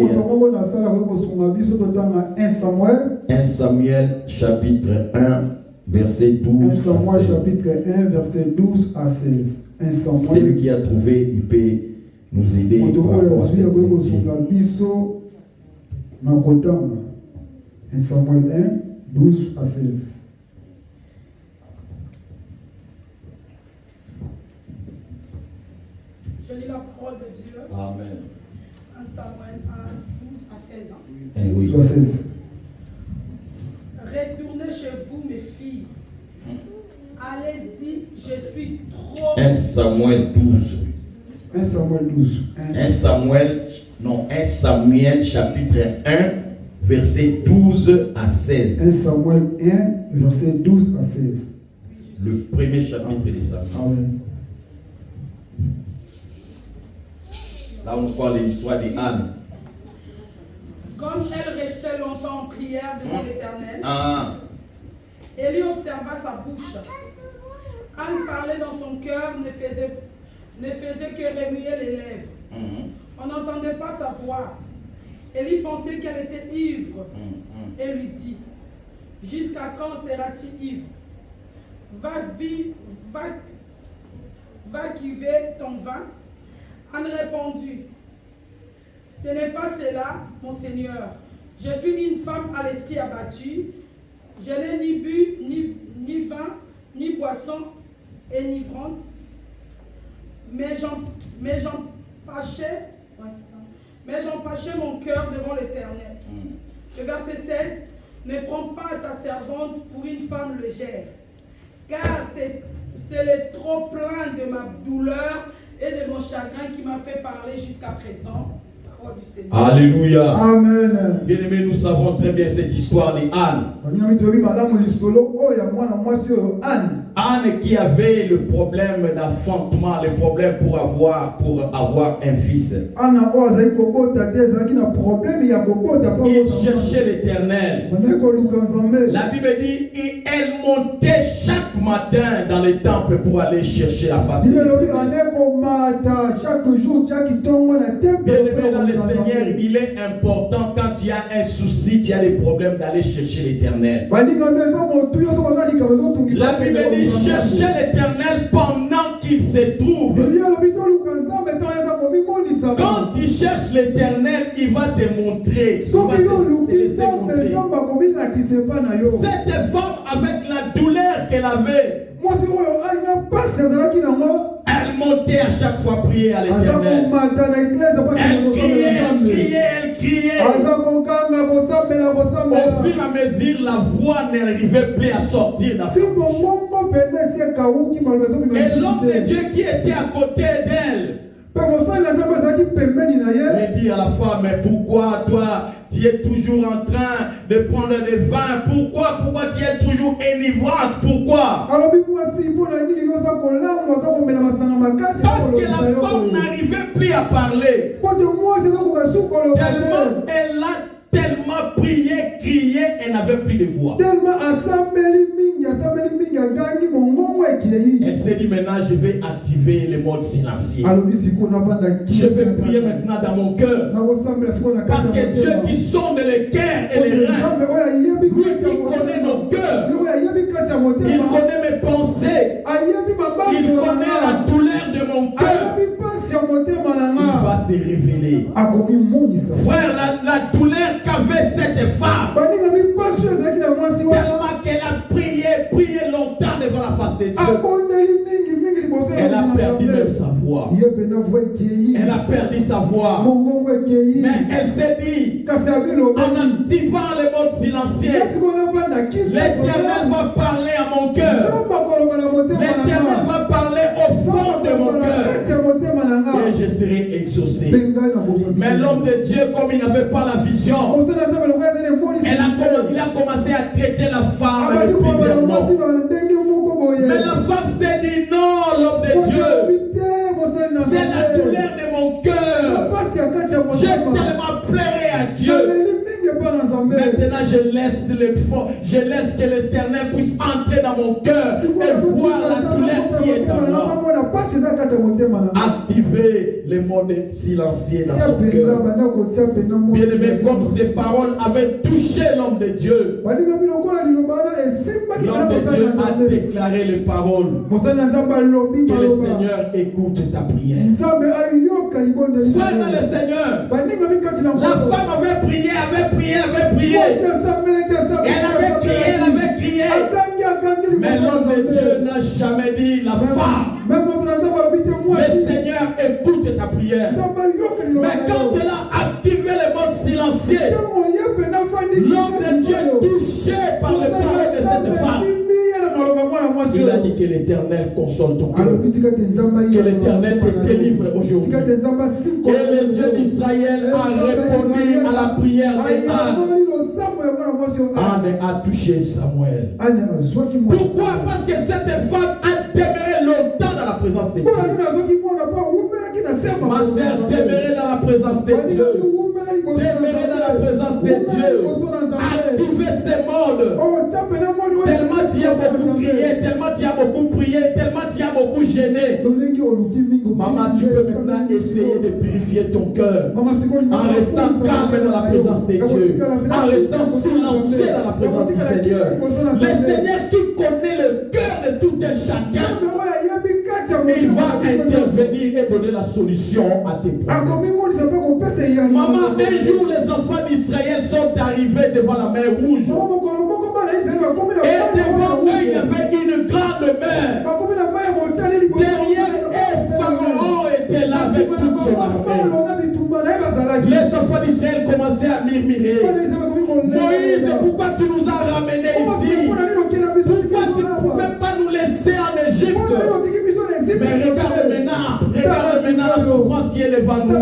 1 Samuel chapitre 1, verset 12 à 16. 1 Samuel chapitre 1, verset 12 à 16. 1 Samuel. Celui qui a trouvé, il peut nous aider par rapport à cette lecture. 1 Samuel 1, 12 à 16. Je lis la parole de Dieu. Amen. 1 Samuel 1, 12 à 16 ans. Oui. 16. Retournez chez vous, mes filles. Allez-y, je suis trop. 1 Samuel 12. 1 Samuel 12. 1 Samuel chapitre 1, verset 12 à 16. 1 Samuel 1, verset 12 à 16. Le premier chapitre de Samuel. Amen. Là, on parle de l'histoire d'Anne. Comme elle restait longtemps en prière devant l'Éternel, Élie observa sa bouche. Anne parlait dans son cœur, ne faisait que remuer les lèvres. On n'entendait pas sa voix. Élie pensait qu'elle était ivre et lui dit, jusqu'à quand seras-tu ivre? Va cuver ton vin. Anne répondit, ce n'est pas cela, mon Seigneur. Je suis une femme à l'esprit abattu. Je n'ai ni bu, ni vin, ni boisson enivrante. Mais j'empâchais mon cœur devant l'Éternel. Le verset 16, ne prends pas ta servante pour une femme légère, car c'est le trop plein de ma douleur et de mon chagrin qui m'a fait parler jusqu'à présent. Alléluia. Amen. Bien-aimés, nous savons très bien cette histoire d'Anne. Anne qui avait le problème d'enfantement, le problème pour avoir un fils. Il cherchait l'Éternel. La Bible dit elle montait chaque matin dans le temple pour aller chercher la face de Dieu. Bien-aimé dans le Seigneur, il est important quand tu as un souci, tu as des problèmes d'aller chercher l'Éternel. La Bible dit chercher l'Éternel pendant qu'il se trouve. Quand tu cherches l'Éternel, il va te montrer. Cette femme, avec la douleur qu'elle avait, elle montait à chaque fois prier à l'Éternel. Elle criait. Au fur et à mesure, la voix n'arrivait plus à sortir dans sa bouche. Et l'homme de Dieu qui était à côté d'elle, il dit à la femme, mais pourquoi toi tu es toujours en train de prendre le vin? Pourquoi tu es toujours enivrante? Pourquoi? Parce que la femme n'arrivait plus à parler. Tellement prié, crié, elle n'avait plus de voix. Elle s'est dit maintenant je vais activer le mode silencieux. Je vais prier maintenant dans mon cœur. Parce que Dieu qui sonde les cœurs et les reins, lui qui connaît nos cœurs, il connaît mes pensées, il connaît la douleur de mon cœur. Il va se révéler. Frère, la douleur qu'avait cette femme, tellement qu'elle a prié longtemps devant la face de Dieu, elle a perdu même sa voix. Elle a perdu sa voix. Mais elle s'est dit, en activant le mode silencieux, l'Éternel va parler à mon cœur. L'Éternel va parler au fond de mon cœur. Et je serai exaucé. Mais l'homme de Dieu, comme il n'avait pas la vision, il a commencé à traiter la femme de plusieurs mots. Mais la femme s'est dit non, l'homme de Dieu, c'est la douleur de mon cœur. J'ai tellement pleuré à Dieu. Maintenant je laisse que l'Éternel puisse entrer dans mon cœur et voir la douleur qui est en moi. Activer le mode silencieux dans son cœur. Bien aimé, comme ces paroles avaient touché l'homme de Dieu, l'homme de Dieu a déclaré les paroles. Que le Seigneur écoute ta prière. Frère dans le Seigneur, la femme avait prié. Elle avait crié. Mais l'homme de Dieu n'a jamais dit la femme. Le Seigneur écoute ta prière. Mais quand elle a activé le mode silencieux, l'homme de Dieu touché par le paroles de cette femme, il a dit que l'Éternel console ton cœur. Que l'Éternel te délivre aujourd'hui. Et le Dieu d'Israël a répondu à la prière d'Anne. Anne a touché Samuel. Pourquoi? Parce que cette femme a demeuré longtemps dans la présence de Dieu. Ma sœur, demeurer dans la présence de Dieu. Demeurer dans la présence de Dieu. Activer ces modes. Tellement tu as beaucoup crié, tellement tu as beaucoup prié, tellement tu as beaucoup gêné. Maman, tu peux maintenant essayer de purifier ton cœur en restant calme dans la présence de Dieu, en restant silencieux dans la présence du Seigneur. Le Seigneur qui connaît le cœur de tout un chacun, il va intervenir et donner la solution à tes problèmes. Maman, un jour les enfants d'Israël sont arrivés devant la mer Rouge. Et devant eux, il y avait une grande mer. Derrière eux, Pharaon était là avec toute son armée. Les enfants d'Israël commençaient à murmurer. Moïse, pourquoi tu nous as ramenés ici? Pourquoi tu ne pouvais pas nous laisser en Égypte? Mais regarde maintenant la souffrance qui est devant nous.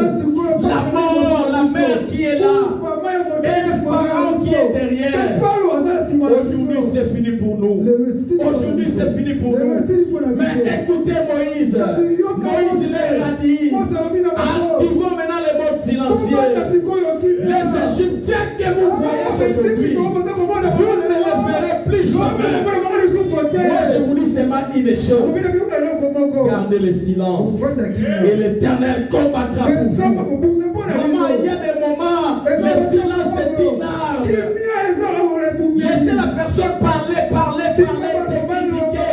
La mort pour nous. Aujourd'hui, c'est fini pour nous. Mais écoutez Moïse. Moïse leur a dit, activons maintenant les modes silencieux. Les Égyptiens que vous voyez aujourd'hui, vous ne les verrez plus jamais. Moi, je vous dis seulement une chose. Gardez le silence. Et l'Éternel combattra pour vous. Maman, il y a des moments, le silence est une arme. Laissez la personne parler, te critiquer.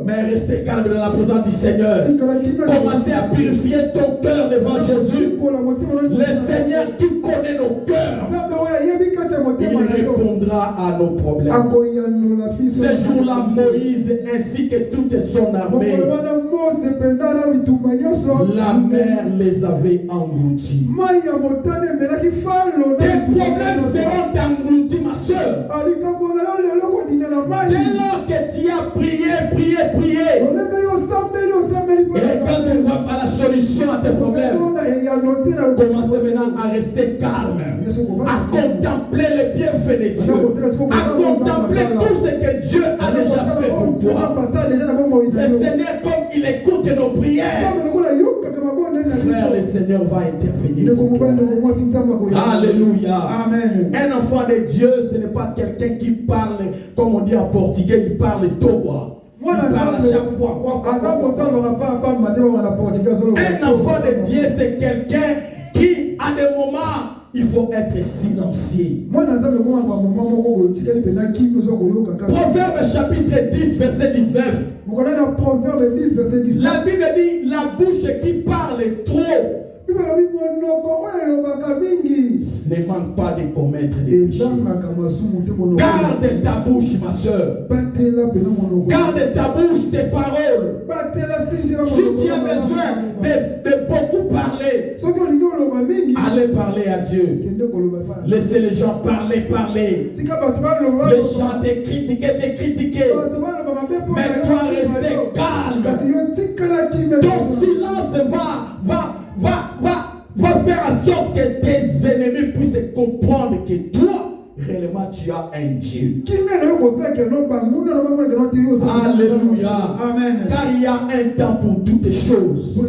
Mais restez calme dans la présence du Seigneur. Commencez à purifier ton cœur devant Jésus. Le Seigneur qui connaît nos cœurs, il répondra à nos problèmes. Ce jour-là, Moïse ainsi que toute son armée, la mer les avait engloutis. Tes problèmes seront engloutis, ma soeur. Dès lors que tu as prié, et quand tu ne vois pas la solution à tes problèmes, commencez maintenant à rester calme, à contempler les bienfaits de Dieu, à contempler tout ce que Dieu a déjà fait pour toi. Le Seigneur, comme il écoute nos prières, frère, le Seigneur va intervenir. Alléluia. Amen. Un enfant de Dieu, ce n'est pas quelqu'un qui parle, comme on dit en portugais, il parle toa. Il parle à chaque fois. Un enfant de Dieu, c'est quelqu'un qui, à des moments, il faut être silencieux. Proverbe chapitre 10, verset 19. La Bible dit, la bouche qui parle trop ne manque pas de commettre des péchés. Garde ta bouche, ma soeur. Garde ta bouche, tes paroles. Si tu as besoin de beaucoup parler, allez parler à Dieu. Laissez les gens parler. Les gens te critiquer. Mais toi, restez calme. Ton silence va faire en sorte que tes ennemis puissent comprendre que toi, réellement, tu as un Dieu. Alléluia. Amen. Car il y a un temps pour toutes les choses.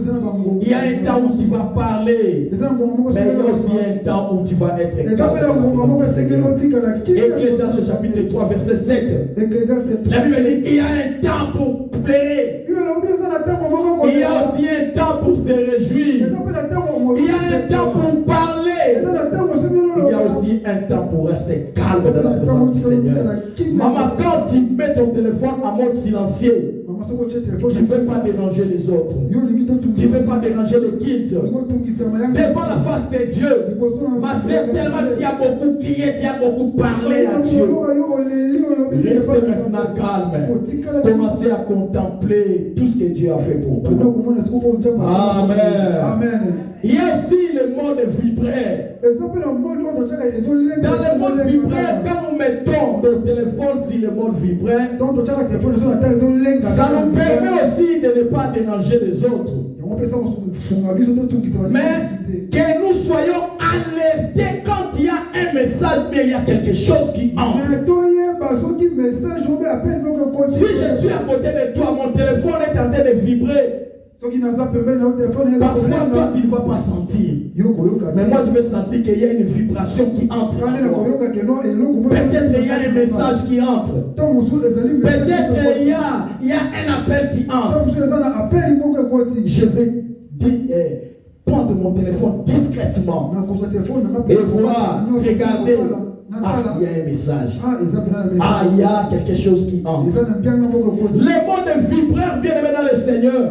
Il y a un temps où tu vas parler. Mais il y a aussi un temps où tu vas être calme. Ecclésiaste chapitre 3, verset 7. La Bible dit il y a un temps pour pleurer. Il y a aussi un temps pour se réjouir. Il y a un temps pour parler. Il y a aussi un temps pour rester calme dans la présence du Seigneur. Maman, quand tu mets ton téléphone en mode silencieux, tu ne veux pas déranger les autres. Tu ne veux pas déranger les kids. Devant la face de Dieu, ma soeur, tellement tu as beaucoup crié, tu as beaucoup parlé à Dieu. Restez maintenant calme. Commencez à contempler tout ce que Dieu a fait pour toi. Amen. Amen. Il y a aussi le mode vibraire. Dans le mode vibraire, quand nous mettons nos téléphones sur le mode vibraire, ça nous permet aussi de ne pas déranger les autres. Mais que nous soyons alertés quand il y a un message, mais il y a quelque chose qui entre. Si je suis à côté de toi, mon téléphone est en train de vibrer. Parfois, toi, tu ne vas pas sentir. Mais moi, je vais sentir qu'il y a une vibration qui entre. Peut-être qu'il y a un message qui entre. Peut-être qu'il y a un appel qui entre. Je vais dire, prendre mon téléphone discrètement et voir, regarder. Ah, il y a un message. Ah, il y a quelque chose qui entre. Les mots de vibreur, bien aimé dans le Seigneur,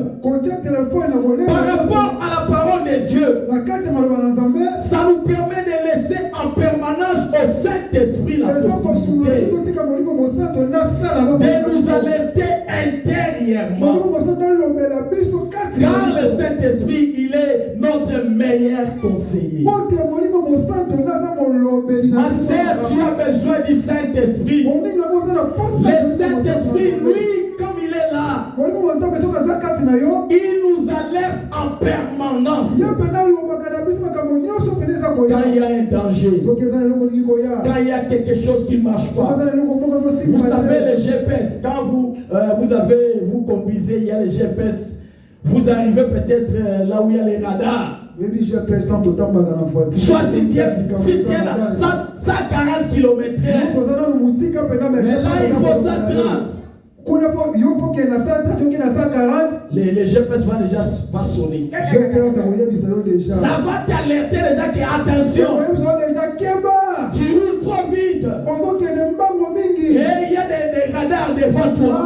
par rapport à la parole de Dieu, ça nous permet de laisser en permanence au Saint-Esprit la possibilité de nous alerter intérieurement. Car le Saint-Esprit, il est notre meilleur conseiller. Ma sœur, tu as besoin du Saint-Esprit. Le Saint-Esprit, lui, comme il est là, il nous alerte en permanence. quand il y a un danger, quand il y a quelque chose qui ne marche pas, vous savez les GPS, quand vous conduisez, il y a les GPS, vous arrivez peut-être là où il y a les radars. Soit si tu es là, 140 km, mais là il faut 130. Les GPS va déjà sonner. Ça va t'alerter déjà que attention, tu roules trop vite. Et il y a des radars devant toi.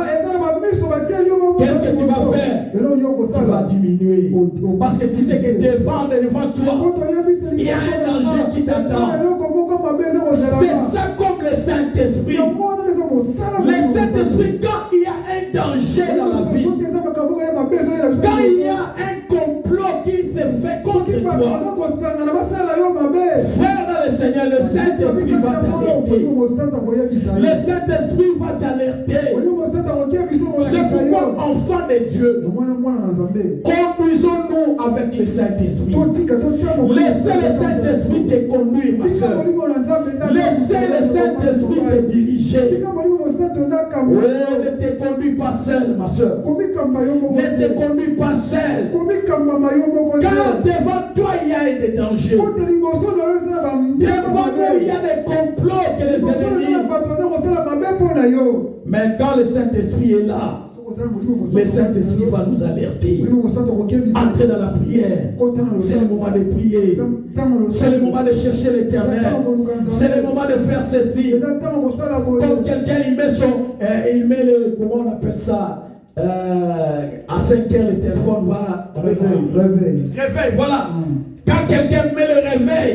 Qu'est-ce que tu vas faire? Tu vas diminuer. Parce que si c'est que devant toi, il y a un danger qui t'attend. C'est ça comme le Saint-Esprit. Le Saint-Esprit, quand il y a un danger dans la vie, quand il y a un complot qui se fait contre toi, frère dans le Seigneur, le Saint-Esprit va t'alerter. Le Saint-Esprit va t'alerter. C'est pourquoi, enfants de Dieu, conduisons-nous avec le Saint-Esprit. Laissez le Saint-Esprit te conduire, ma soeur. Laissez le Saint-Esprit te diriger. Oh, ne te conduis pas seul, ma soeur. Ne te conduis pas seul. Car devant toi, il y a des dangers. Devant nous, il y a des complots que les ennemis. Mais quand le Saint-Esprit est là, le Saint-Esprit va nous alerter. Entrez dans la prière. C'est le moment de prier. C'est le moment de chercher l'Éternel. C'est le moment de faire ceci. Comme quelqu'un, il met le, comment on appelle ça, à 5 heures, le téléphone va réveil, voilà. Quand quelqu'un met le réveil,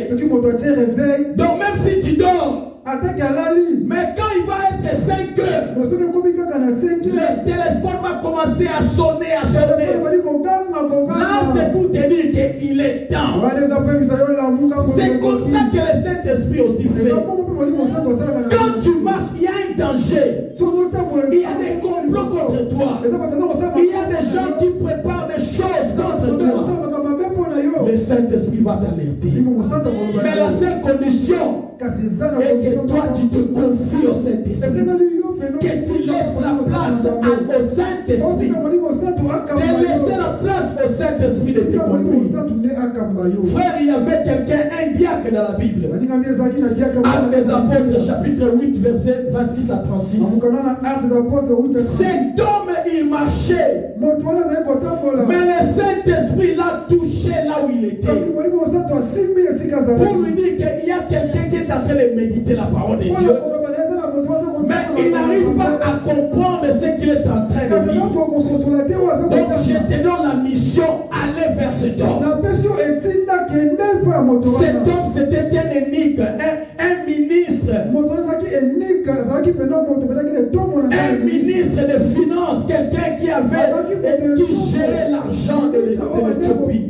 donc même si tu dors, mais quand il va être 5 heures, le téléphone va commencer à sonner. Là, c'est pour te dire qu'il est temps. C'est comme ça que le Saint-Esprit aussi fait. Quand tu marches, il y a un danger. Il y a des complots contre toi. Il y a des gens qui préparent des choses contre toi. Le Saint-Esprit va t'alerter. Mais la seule condition est que toi tu te confies au Saint-Esprit. Que tu laisses la place au Saint-Esprit. De laisser la place au Saint-Esprit de te conduire. Frère, il y avait quelqu'un, un diacre dans la Bible. Actes des Apôtres, chapitre 8, verset 26 à 36. Cet homme, il marchait. Mais le Saint-Esprit l'a touché là où il était. Pour lui dire qu'il y a quelqu'un qui est en train de méditer la parole de Dieu. Mais il n'arrive pas à comprendre ce qu'il est en train de dire. Donc je te donne la mission, aller vers cet homme. Cet homme, c'était un énigme, un ministre. Un ministre de finances, quelqu'un qui gérait l'argent de l'Éthiopie.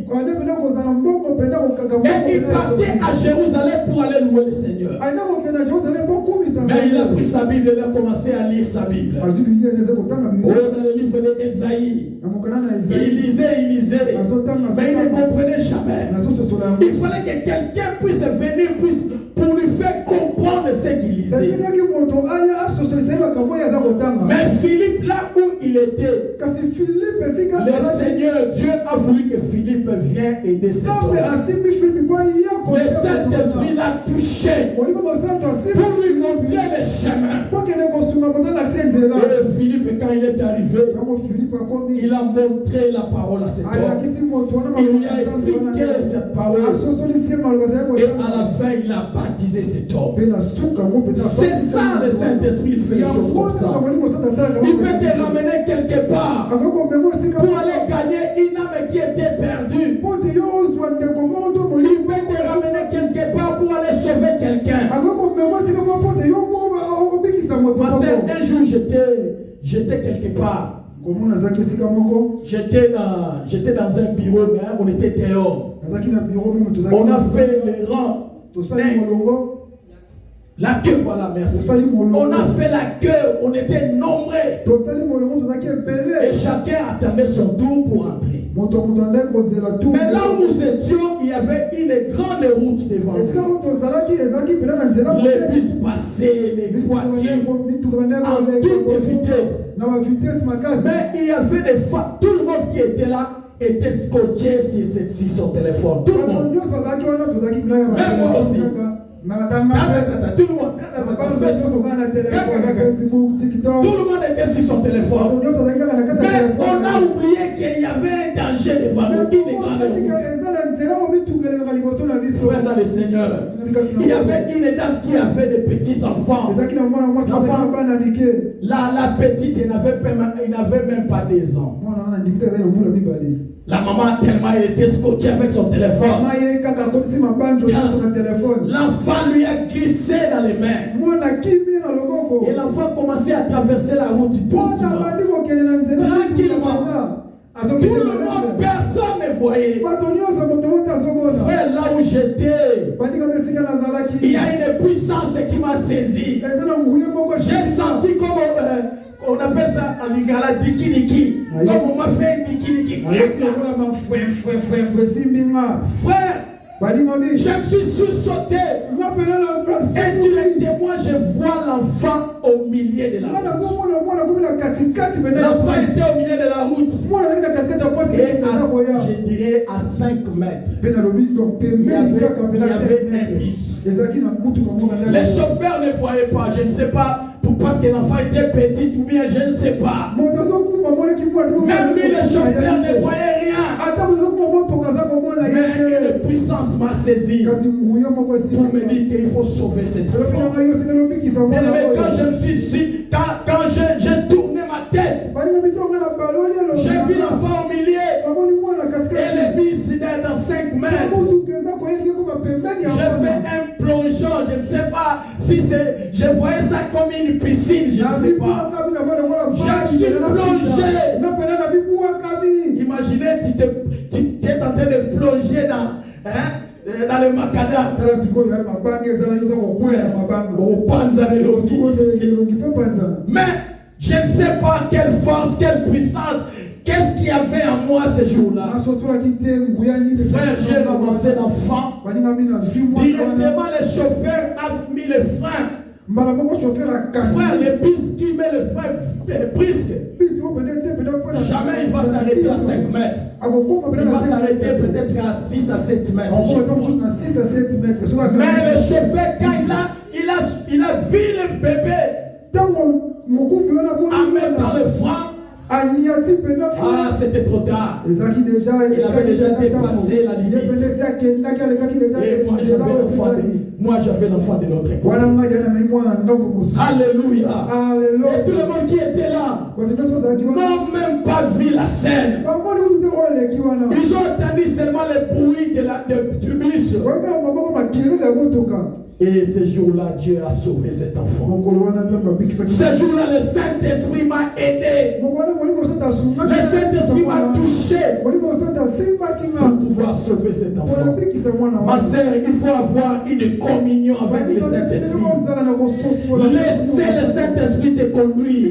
Et il partait à Jérusalem pour aller louer le Seigneur. Mais il a pris sa Bible et il a commencé à lire sa Bible. Dans le livre d'Ésaïe, il lisait, mais il ne comprenait jamais. Il fallait que quelqu'un puisse venir pour lui faire comprendre ce qu'il lisait. Mais Philippe, là où il était, le Seigneur Dieu a voulu que Philippe vienne aider cet homme. Le Saint-Esprit l'a touché pour lui montrer le chemin. Et Philippe, quand il est arrivé, il a montré la parole à cet homme. Il lui a expliqué cette parole. Et à la fin, il a baptisé cet homme. C'est ça le Saint-Esprit, il fait les choses comme ça. Il peut te ramener quelque part pour aller gagner une âme qui était perdue. Il peut te ramener quelque part pour aller sauver quelqu'un. Parce qu'un jour j'étais quelque part. J'étais dans un bureau, mais on était dehors. On a fait les rangs. La queue, voilà, merci. On a fait la queue, on était nombreux. Et chacun attendait son tour pour entrer. Mais là où nous étions, il y y avait une grande route devant Est-ce que nous. vous avez dit Les bus passaient, les voitures, en toute vitesse. Mais il y avait des femmes, tout le monde qui était là était scotché sur son téléphone. Tout le monde. Même moi aussi. Tout le monde. Tout le monde était sur son téléphone. Mais on a oublié qu'il y avait un danger devant nous. Frère dans le Seigneur, il y avait une dame qui avait des petits enfants. La petite, il n'avait même pas 2 ans. La maman tellement elle était scotchée avec son téléphone. L'enfant lui a glissé dans les mains. Et l'enfant commençait à traverser la route doucement, tranquillement. Tout le monde, personne ne voyait. Frère, là où j'étais, il y a une puissance qui m'a saisi. J'ai senti comme on appelle ça en lingala diki-diki. Comme on m'a fait un diki-diki. Frère, je me suis sursauté. Et tu es témoin, je vois l'enfant au milieu de la route. L'enfant était au milieu de la route. Et je dirais à 5 mètres. Il y avait un bus. Les chauffeurs ne voyaient pas, je ne sais pas. Parce que l'enfant était petit ou bien je ne sais pas. Même lui, le chauffeur ne voyait rien. Mais une puissance m'a saisi pour me dire qu'il faut sauver cette enfant. Mais quand je me suis dit, quand j'ai tourné ma tête, j'ai vu l'enfant au milieu et le bis dans 5 mètres. J'ai fait un plongeon, je ne sais pas si c'est. Je voyais ça comme une piscine, je ne sais pas. Je suis plongé. Imaginez, tu es en train de plonger dans le macadam. Mais je ne sais pas quelle force, quelle puissance. Qu'est-ce qu'il y avait en moi ce jour-là? Frère, j'ai ramassé l'enfant. Directement, le chauffeur a mis le frein. Frère, le bus qui met le frein brisque. Jamais il va s'arrêter à 5 mètres. Il va s'arrêter peut-être à 6 à 7 mètres. Mais le chauffeur, quand il a vu le bébé en mettant le frein, c'était trop tard. Il avait déjà dépassé la limite. Et moi j'avais l'enfant de l'autre côté. Alléluia. Et tout le monde qui était là n'ont même pas vu la scène. Ils ont entendu seulement le bruit du bus. Et ce jour-là, Dieu a sauvé cet enfant. Ce jour-là, le Saint-Esprit m'a aidé. Le Saint-Esprit m'a touché pour pouvoir sauver cet enfant. Ma sœur, il faut avoir une communion avec le Saint-Esprit. Laissez le Saint-Esprit te conduire.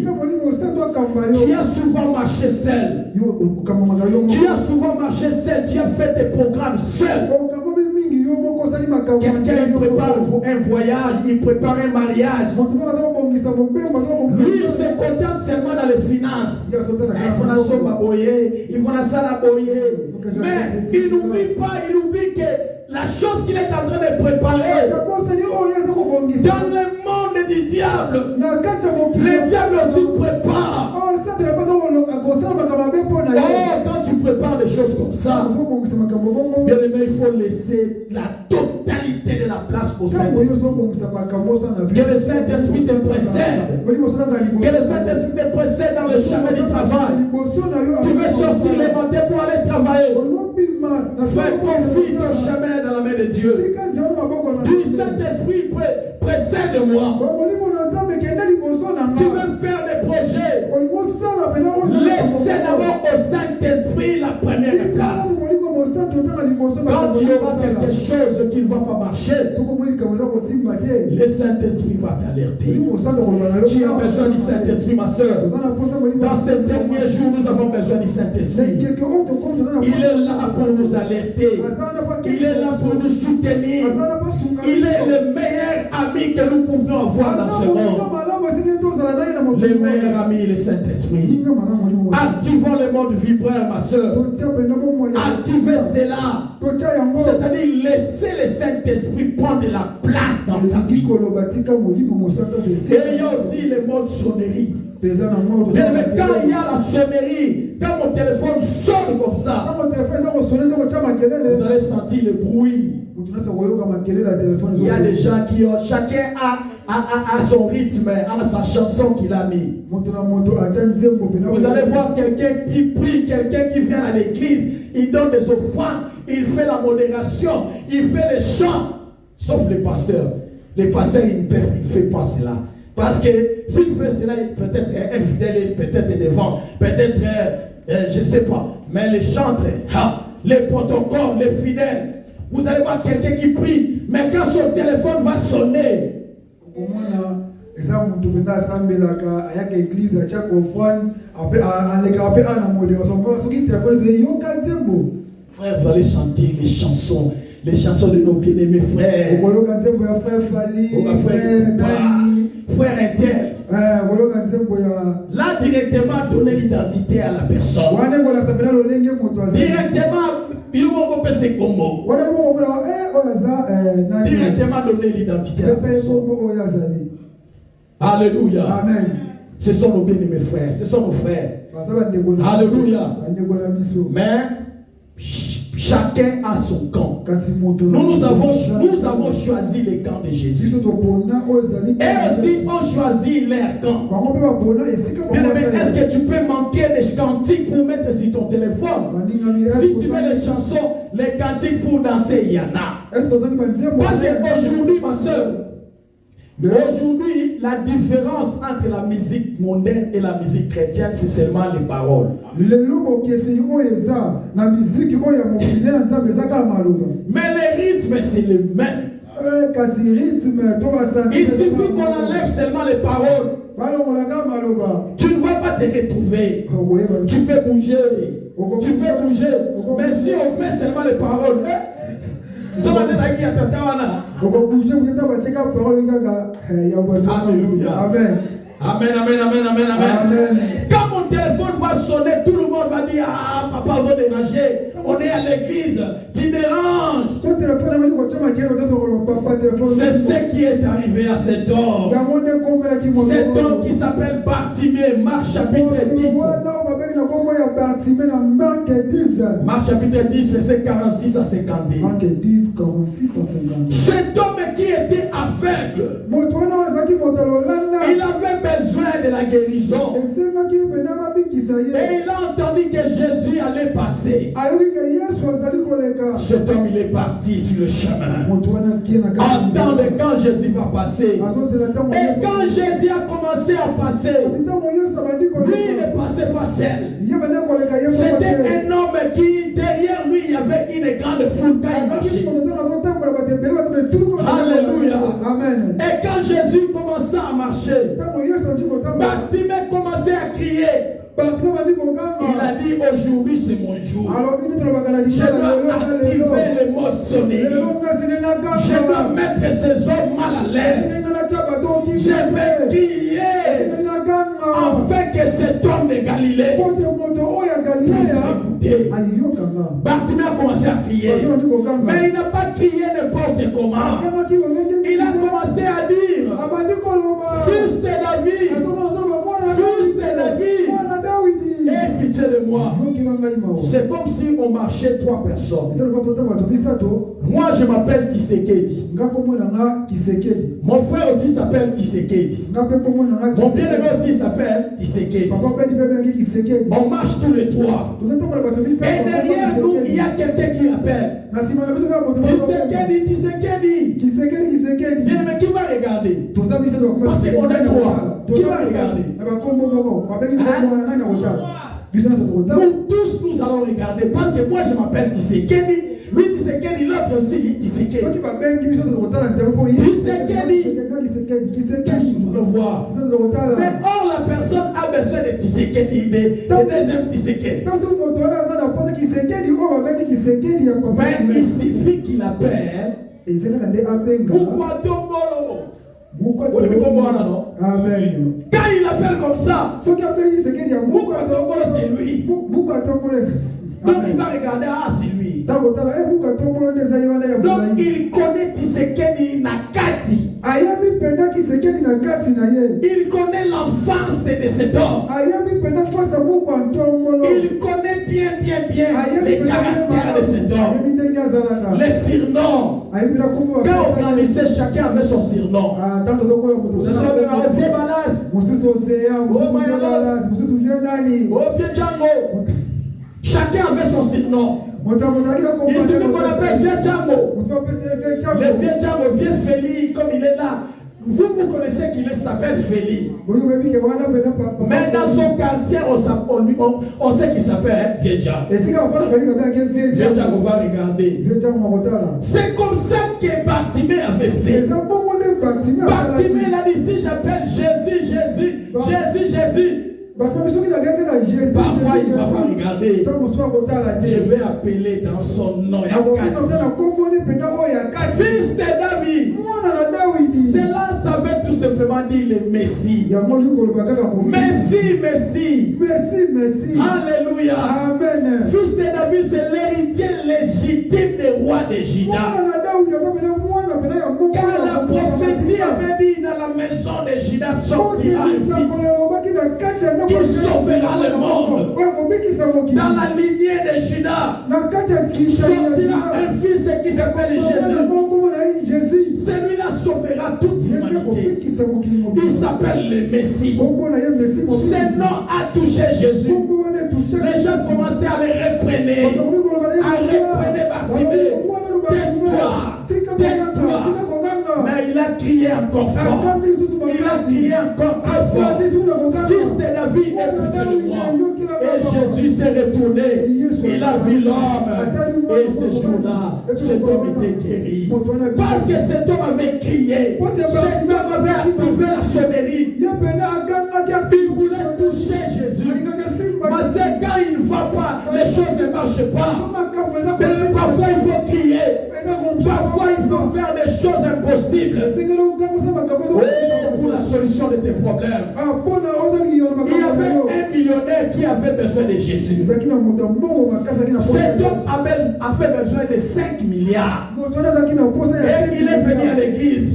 Tu as souvent marché seul. Tu as souvent marché seul. Tu as fait tes programmes seul. Quelqu'un prépare un voyage, il prépare un mariage. Lui, il se contente seulement dans les finances. Il mais il n'oublie pas, il oublie que la chose qu'il est en train de préparer dans le monde du diable, le diable aussi prépare. Quand tu prépares des choses comme ça, bien aimé, il faut laisser la totalité de la place au Saint-Esprit. Que le Saint-Esprit te précède. Que le Saint-Esprit te précède dans le chemin du travail. Tu veux sortir les matins pour aller travailler. Frère, confie ton chemin dans la main de Dieu. Du Saint-Esprit précède-moi. Tu veux faire des projets. Laissez d'abord au Saint-Esprit la première place. Quand tu auras quelque chose qui ne va pas marcher, le Saint-Esprit va t'alerter. Tu as besoin du Saint-Esprit, ma soeur. Dans ces derniers jours, nous avons besoin du Saint-Esprit. Il est là pour nous alerter. Il est là pour nous soutenir. Il est le meilleur ami que nous pouvions avoir dans ce monde. Le meilleur ami, le Saint-Esprit. Activons le mode vibreur, ma soeur. Activez cela. C'est-à-dire laissez le Saint-Esprit prendre de la place dans ta vie. Et il y a aussi le mode sonnerie. Quand il y a la sonnerie, quand mon téléphone sonne comme ça, vous allez sentir le bruit. Il y a des gens qui ont, chacun a son rythme, a sa chanson qu'il a mis. Vous allez voir quelqu'un qui prie, quelqu'un qui vient à l'église, il donne des offrandes, il fait la modération, il fait les chants, sauf les pasteurs. Les pasteurs, ils ne font pas cela. Parce que s'il fait cela, peut-être infidèle, peut-être devant, peut-être, je ne sais pas. Mais les chantres, les protocoles, les fidèles, vous allez voir quelqu'un qui prie, mais quand son téléphone va sonner, frère, vous allez chanter les chansons de nos bien-aimés frères. Frère intel. Là, directement, donner l'identité à la personne. Directement, directement donner l'identité à la personne. Alléluia. Amen. Ce sont nos bien-aimés frères. Ce sont nos frères. Alléluia. Mais chacun a son camp. Nous avons choisi les camps de Jésus. Et aussi on choisit leur camp. Bien-aimé, est-ce que tu peux manquer des cantiques pour mettre sur ton téléphone? Si tu mets les chansons, les cantiques pour danser, il y en a. Parce qu'aujourd'hui, ma soeur, aujourd'hui, la différence entre la musique mondaine et la musique chrétienne, c'est seulement les paroles. Mais les rythmes, c'est le même. Il suffit qu'on enlève seulement les paroles. Tu ne vas pas te retrouver. Tu peux bouger. Tu peux bouger. Mais si on met seulement les paroles, Alléluia. Amen. Amen, amen, amen, amen, amen. Quand mon téléphone va sonner, tout le monde va dire: ah, papa va déranger. On est à l'église. Tu déranges. C'est ce qui est arrivé à cet homme. Cet homme qui s'appelle Bartimée, Marc chapitre 10. Marc chapitre 10, verset 46 à 52. Marc 10, 46 à 52. Cet homme qui était aveugle, il avait besoin de la guérison. Et il a entendu que Jésus allait passer. Cet homme, il est parti sur le chemin. Attendez quand Jésus va passer. Et quand Jésus a commencé à passer, lui, il ne passait pas seul. C'était un homme qui, derrière lui, il y avait une grande foule quand il marchait. Alléluia. Amen. Et quand Jésus commençait à marcher, Bartimée commençait à crier. Il a dit: aujourd'hui c'est mon jour. Je dois activer le mode sonnerie. Je dois mettre ces hommes mal à l'aise. Je vais crier afin que cet homme de Galilée puisse m'écouter. Bartimée a commencé à crier, mais il n'a pas crié n'importe comment. Il a commencé à dire: fils de David, fils de David, aie pitié de moi. C'est comme si on marchait trois personnes. Moi je m'appelle Tshisekedi. Mon frère aussi s'appelle Tshisekedi. Mon bien-aimé aussi s'appelle Tshisekedi. On marche tous les trois. Et derrière nous, il y a quelqu'un qui appelle: Tshisekedi, Tshisekedi. Bien-aimé, qui va regarder? Parce qu'on est trois. Qui va regarder? Nous tous, nous allons regarder. Parce que moi je m'appelle Tshisekedi. Lui Tshisekedi, l'autre aussi Tshisekedi. Tshisekedi. Tous nous le voir. Mais or la personne a besoin de Tshisekedi. Tshisekedi, des deuxièmes Tshisekedi. Mais il suffit qu'il appelle. Pourquoi Tombolo? Amen. Quand il appelle comme ça, pourquoi Tombolo c'est lui? Donc il va regarder, ah c'est lui. Donc il connaît Tshisekedi Nakati. Il connaît l'enfance de cet homme. Il connaît bien les caractères de cet homme. Les surnoms. Quand on grandissait, chacun avait son surnom. Chacun avait son surnom. Il suffit qu'on appelle Vieux Django. Le Vieux Django, Vieux Félix, comme il est là. Vous connaissez qu'il s'appelle Félix. Mais dans son quartier, on sait qu'il s'appelle Vieux Django. Vieux Django va regarder. C'est comme ça que Bartimée avait fait. Bartimée, il a dit, si j'appelle Jésus. Parfois il va regarder. Je vais appeler dans son nom. Fils de David. Cela, ça veut tout simplement dire le Messie. Messie. Alléluia. Amen. Fils de David, c'est l'héritier légitime des rois de Juda. Car la prophétie avait dit, dans la maison de Juda sortira un fils qui sauvera le monde. Dans la lignée de Juda sortira un fils qui s'appelle Jésus. Celui-là sauvera toute l'humanité. Il s'appelle le Messie. Ce nom a touché Jésus. Les gens commençaient à les reprendre. Bartimée. Tais-toi. Mais il a crié encore fort. Fils de David, écoutez de moi. Et Jésus s'est retourné. Il a vu l'homme. Et ce jour-là, cet homme était guéri. Parce que cet homme avait crié. Cet homme avait activé la sonnerie. Il voulait toucher Jésus. Mais c'est quand il ne va pas, les choses ne marchent pas. Mais parfois il faut crier. Parfois il faut faire des choses impossibles. Pour la solution de tes problèmes. Il y avait un millionnaire qui avait besoin de Jésus. Cet homme a fait besoin de 5 milliards. Et il est venu à l'église.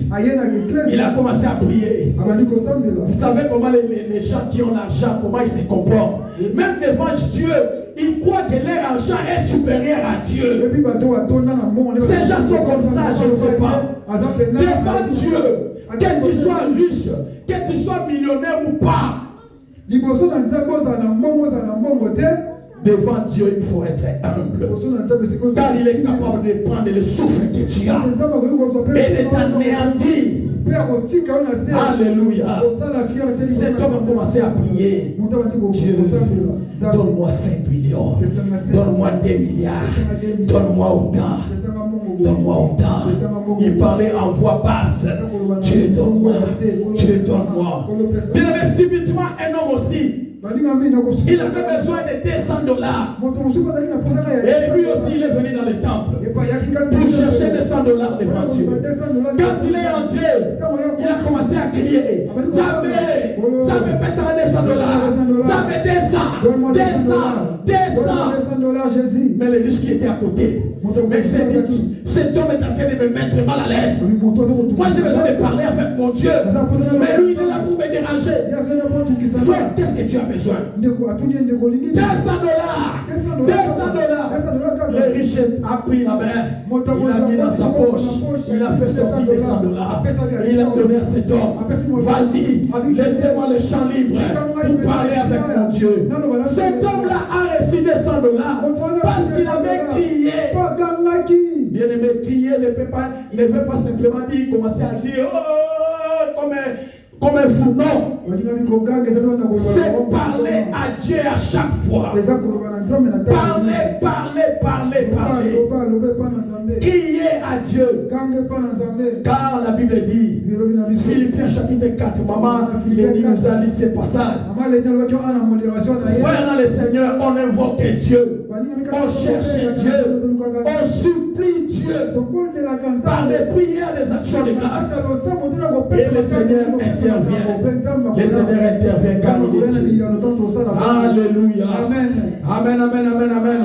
Il a commencé à prier. Vous savez comment les gens qui ont l'argent, comment ils se comportent. Même devant Dieu, ils croient que leur argent est supérieur à Dieu. Ces gens sont comme ça, je ne sais pas. Devant Dieu, que tu sois riche, que tu sois millionnaire ou pas, devant Dieu, il faut être humble. Car il est capable de prendre le souffle que tu as et de t'anéantir. Alléluia. Cet homme a commencé à prier. Dieu, donne-moi 5 millions. Donne-moi 2 milliards. Donne-moi autant. Donne-moi autant. Il parlait en voix basse. Dieu, donne-moi. Dieu, donne-moi. Il avait subitement un homme aussi. Il avait besoin de 200 $. Et lui aussi, il est venu dans le temple pour chercher 200 $ devant Dieu. Quand il est entré, il a commencé à crier: Jamais, jamais, personne 200 $. Jamais 200 $. Mais le riche qui était à côté, mais cet homme est en train de me mettre mal à l'aise. Moi, j'ai besoin de parler avec mon Dieu. Mais lui, il est là pour me déranger. Frère, qu'est-ce que tu as besoin? 200 $. Le riche a pris la main, il a mis dans sa poche, il a fait sortir 200 $. Il a donné à cet homme: Vas-y, laissez-moi le champ libre pour parler avec mon Dieu. Cet homme-là a reçu 200 $. Parce qu'il avait crié. Bien aimé, crier ne veut pas simplement dire, commencer à dire comme un fou, non. C'est parler à Dieu à chaque fois. Parler. Crier à Dieu. Car la Bible dit, Philippiens chapitre 4, 4. Maman Lénie nous a lu ce passage. Frère dans le Seigneur, on invoque Dieu. On cherche Dieu. On supplie Dieu. Par les prières, les actions de grâce. Et le Seigneur intervient. Le Seigneur intervient car il est Dieu. Alléluia. Amen, amen, amen, amen.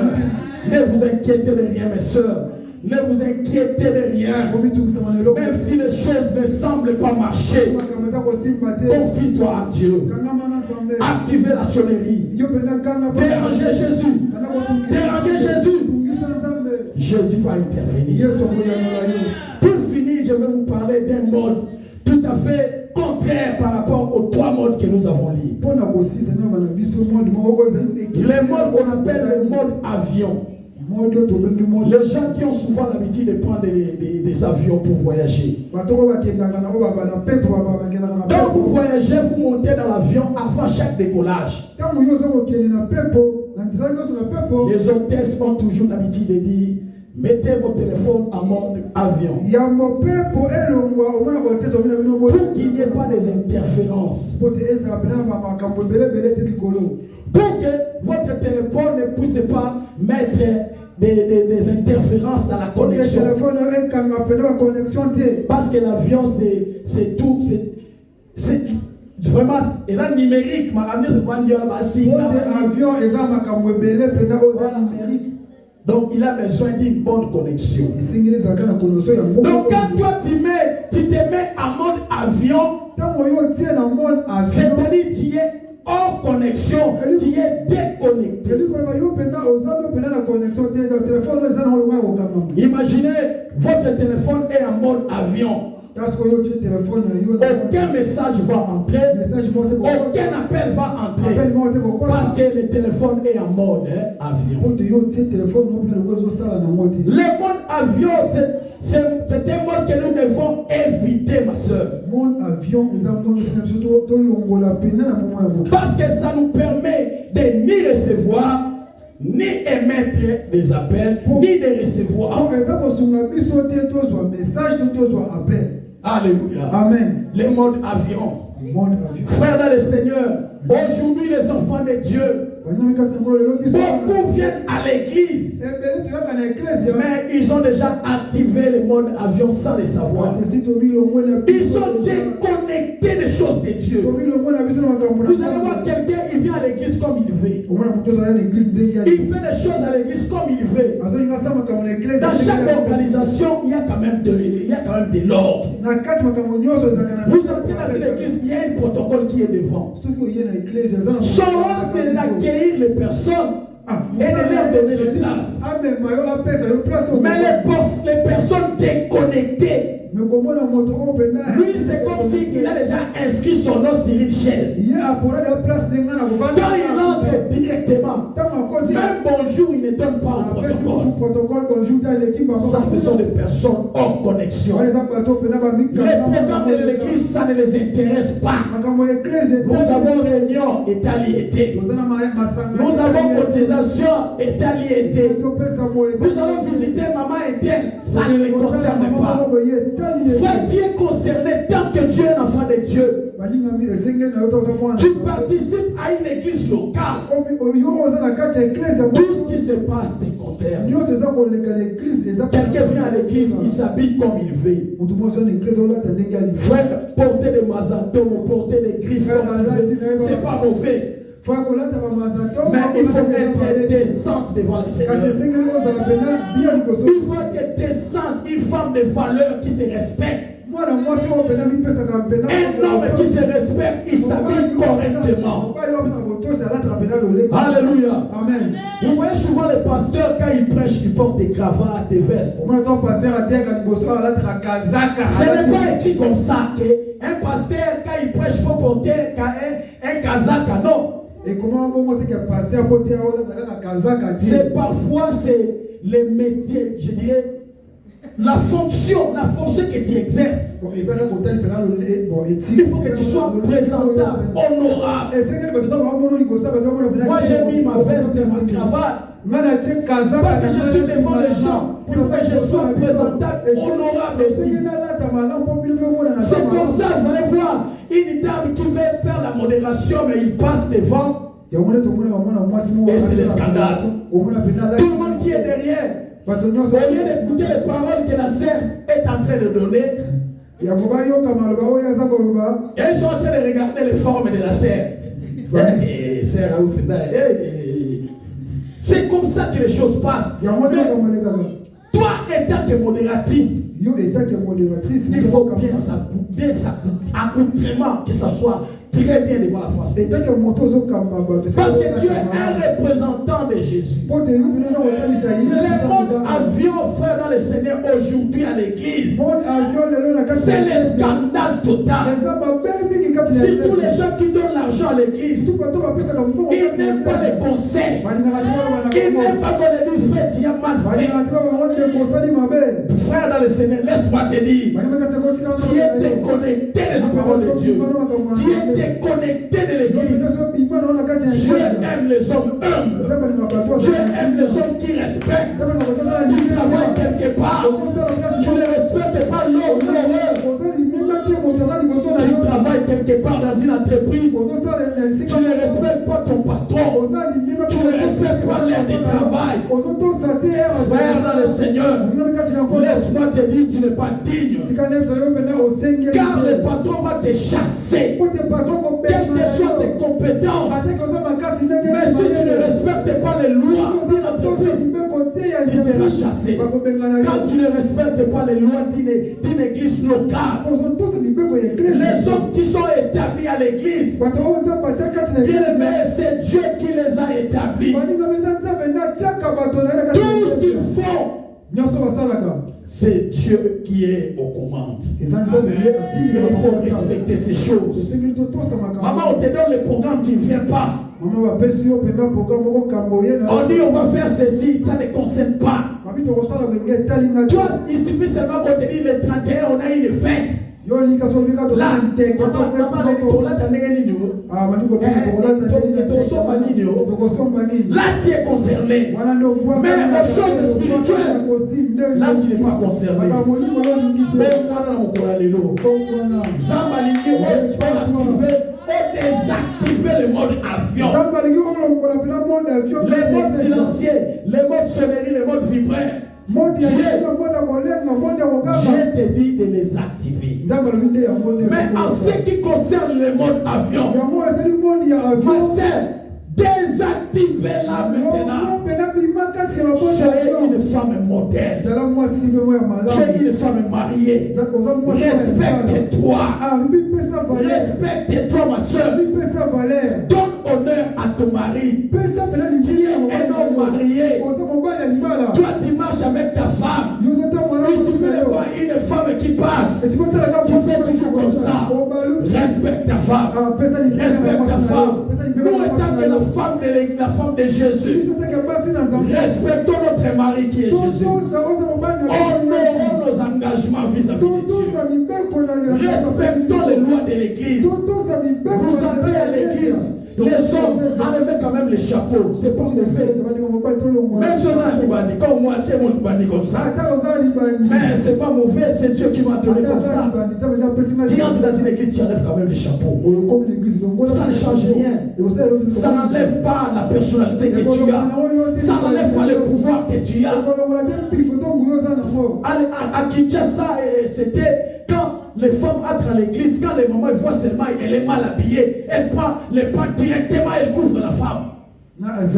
Ne vous inquiétez de rien, mes soeurs. Ne vous inquiétez de rien. Même si les choses ne semblent pas marcher, confie-toi à Dieu. Activez la sonnerie. Dérangez Jésus. Dérangez Jésus. Jésus va intervenir. Pour finir, je vais vous parler d'un mode tout à fait contraire par rapport aux 3 modes que nous avons lus. Les modes qu'on appelle le mode avion. Les gens qui ont souvent l'habitude de prendre des avions pour voyager. Quand vous voyagez, vous montez dans l'avion avant chaque décollage. Les hôtesses ont toujours l'habitude de dire: mettez vos téléphones en mode avion. Pour qu'il n'y ait pas des interférences. Pour que votre téléphone ne puisse pas mettre des interférences dans la connexion. Parce que l'avion c'est tout. C'est vraiment, et là numérique. Donc il a besoin d'une bonne connexion. Donc quand toi tu te mets en mode avion, c'est-à-dire tu es hors connexion, tu es déconnecté. Imaginez, votre téléphone est en mode avion. Aucun message va entrer, aucun appel va entrer, parce que le téléphone est en mode avion. Le mode avion, c'est un mode que nous devons éviter, ma soeur. Parce que ça nous permet de ni recevoir, ni émettre des appels, ni de recevoir. Alléluia. Amen. Le mode avion. Frères dans le Seigneur, aujourd'hui les enfants de Dieu, beaucoup viennent à l'église, mais ils ont déjà activé le mode avion sans le savoir. Ils sont déconnectés des choses de Dieu. Vous allez voir quelqu'un, il vient à l'église comme il veut. Il fait les choses à l'église comme il veut. Dans chaque organisation, il y a quand même de l'ordre. Vous entrez dans l'église, il y a un protocole qui est devant. Son rôle est d'accueillir les personnes et de leur donner les places. Mais les personnes déconnectées, lui c'est comme s'il a déjà inscrit son nom sur une chaise. Quand il entre directement, même bonjour il ne donne pas au protocole. Ça ce sont des personnes hors connexion. Les programmes de l'église ça ne les intéresse pas. Nous avons réunion état lié. Nous avons cotisation état lié. Nous allons visiter maman et tel, ça ne les concerne pas. Frère, tu es concerné tant que tu es un enfant de Dieu. Tu participes à une église locale. Tout ce qui se passe te concerne. Quelqu'un vient à l'église, il s'habille comme il veut. Frère, porter des mazatomes, porter des griffes comme il veut, c'est pas mauvais. Mais il faut être décente devant le Seigneur. Il faut être décente, une femme de valeur qui se respecte. Un homme qui se respecte, il s'habille correctement. Alléluia. Amen. Vous voyez souvent les pasteurs, quand ils prêchent, ils portent des cravates, des vestes. Ce n'est pas écrit comme ça qu'un pasteur, quand il prêche, il faut porter un casaque. Non. Et comment c'est parfois c'est les métiers, je dirais, la fonction que tu exerces, il faut que tu sois présentable, honorable. Moi j'ai mis ma veste et ma cravate parce que je suis devant les gens. Il faut que je sois présentable, honorable aussi. C'est comme ça, vous allez voir une dame qui veut faire la modération, mais il passe devant. Et c'est le scandale. Tout le monde qui est derrière, au lieu d'écouter les paroles que la sœur est en train de donner, et ils sont en train de regarder les formes de la sœur. C'est comme ça que les choses passent. Mais toi, étant que modératrice, il faut bien accoutrement que ça soit très bien devant la face. Parce que tu es un représentant de Jésus. Les mondes avions, frère, dans le Seigneur, aujourd'hui à l'église, c'est le scandale total. Si tous les gens qui donnent l'argent à l'église, ils n'aiment pas les conseils, ils n'aiment pas qu'on les dise, frère, tu as mal fait. Frère, dans le Seigneur, laisse-moi te dire, tu es déconnecté de la parole de Dieu. Tu es déconnecté de l'église. Dieu aime les hommes humbles. Dieu aime les hommes qui respectent. Tu travailles quelque part, tu ne respectes pas l'homme. Tu travailles quelque part dans une entreprise, tu ne respectes pas ton patron, tu ne respectes pas l'heure de travail. Frère dans le Seigneur, laisse-moi te dire, tu n'es pas digne. Car le patron va te chasser, quelles que soient tes compétences. Mais si tu ne respectes pas les lois d'une entreprise, tu seras chassé. Quand tu ne respectes pas les lois d'une église locale, les hommes qui sont établis à l'église, c'est Dieu qui les a établis. Tout ce qu'ils font, c'est Dieu qui est aux commandes. Mais il faut respecter ces choses. Maman, on te donne le programme, tu ne viens pas. On dit on va faire ceci, ça ne concerne pas. Toi, il suffit seulement qu'on te dit le 31, on a une fête. Là, là, tu es concerné. Mais aux choses spirituelles, là, tu n'es pas concerné. Désactiver le mode avion, les modes silencieux, les modes sonnerie, les modes vibraires. Je te dis de les activer. Mais en ce qui concerne le mode avion, désactivez-la maintenant. Soyez une femme modèle. Tu es une femme mariée. Respecte-toi. Respecte-toi, ma soeur. Donne honneur à ton mari. Tu es un homme marié. Toi, tu marches avec ta femme. Il suffit de voir une femme qui passe. Tu fais toujours comme ça. Respecte ta femme. Respecte ta femme. Nous, étant que la femme de Jésus, respectons notre mari qui est Jésus. Honorons nos engagements vis-à-vis de Dieu. Respectons les lois de l'église. Vous entrez à l'église. Les hommes enlevez quand même les chapeaux. C'est pas ce qu'on fait. Même chose à Libani. Quand moi j'ai mon Libani comme ça. Mais c'est pas mauvais, c'est Dieu qui m'a donné comme ça. Tu entres dans une église, tu enlèves quand même les chapeaux. Ça ne change rien. Ça n'enlève pas la personnalité que tu as. Ça n'enlève pas le pouvoir que tu as. À Kinshasa, c'était quand les femmes entrent à l'église, quand les mamans voient seulement elle est mal habillée, elle prend les pas directement, elle couvre la femme. Je m'arrête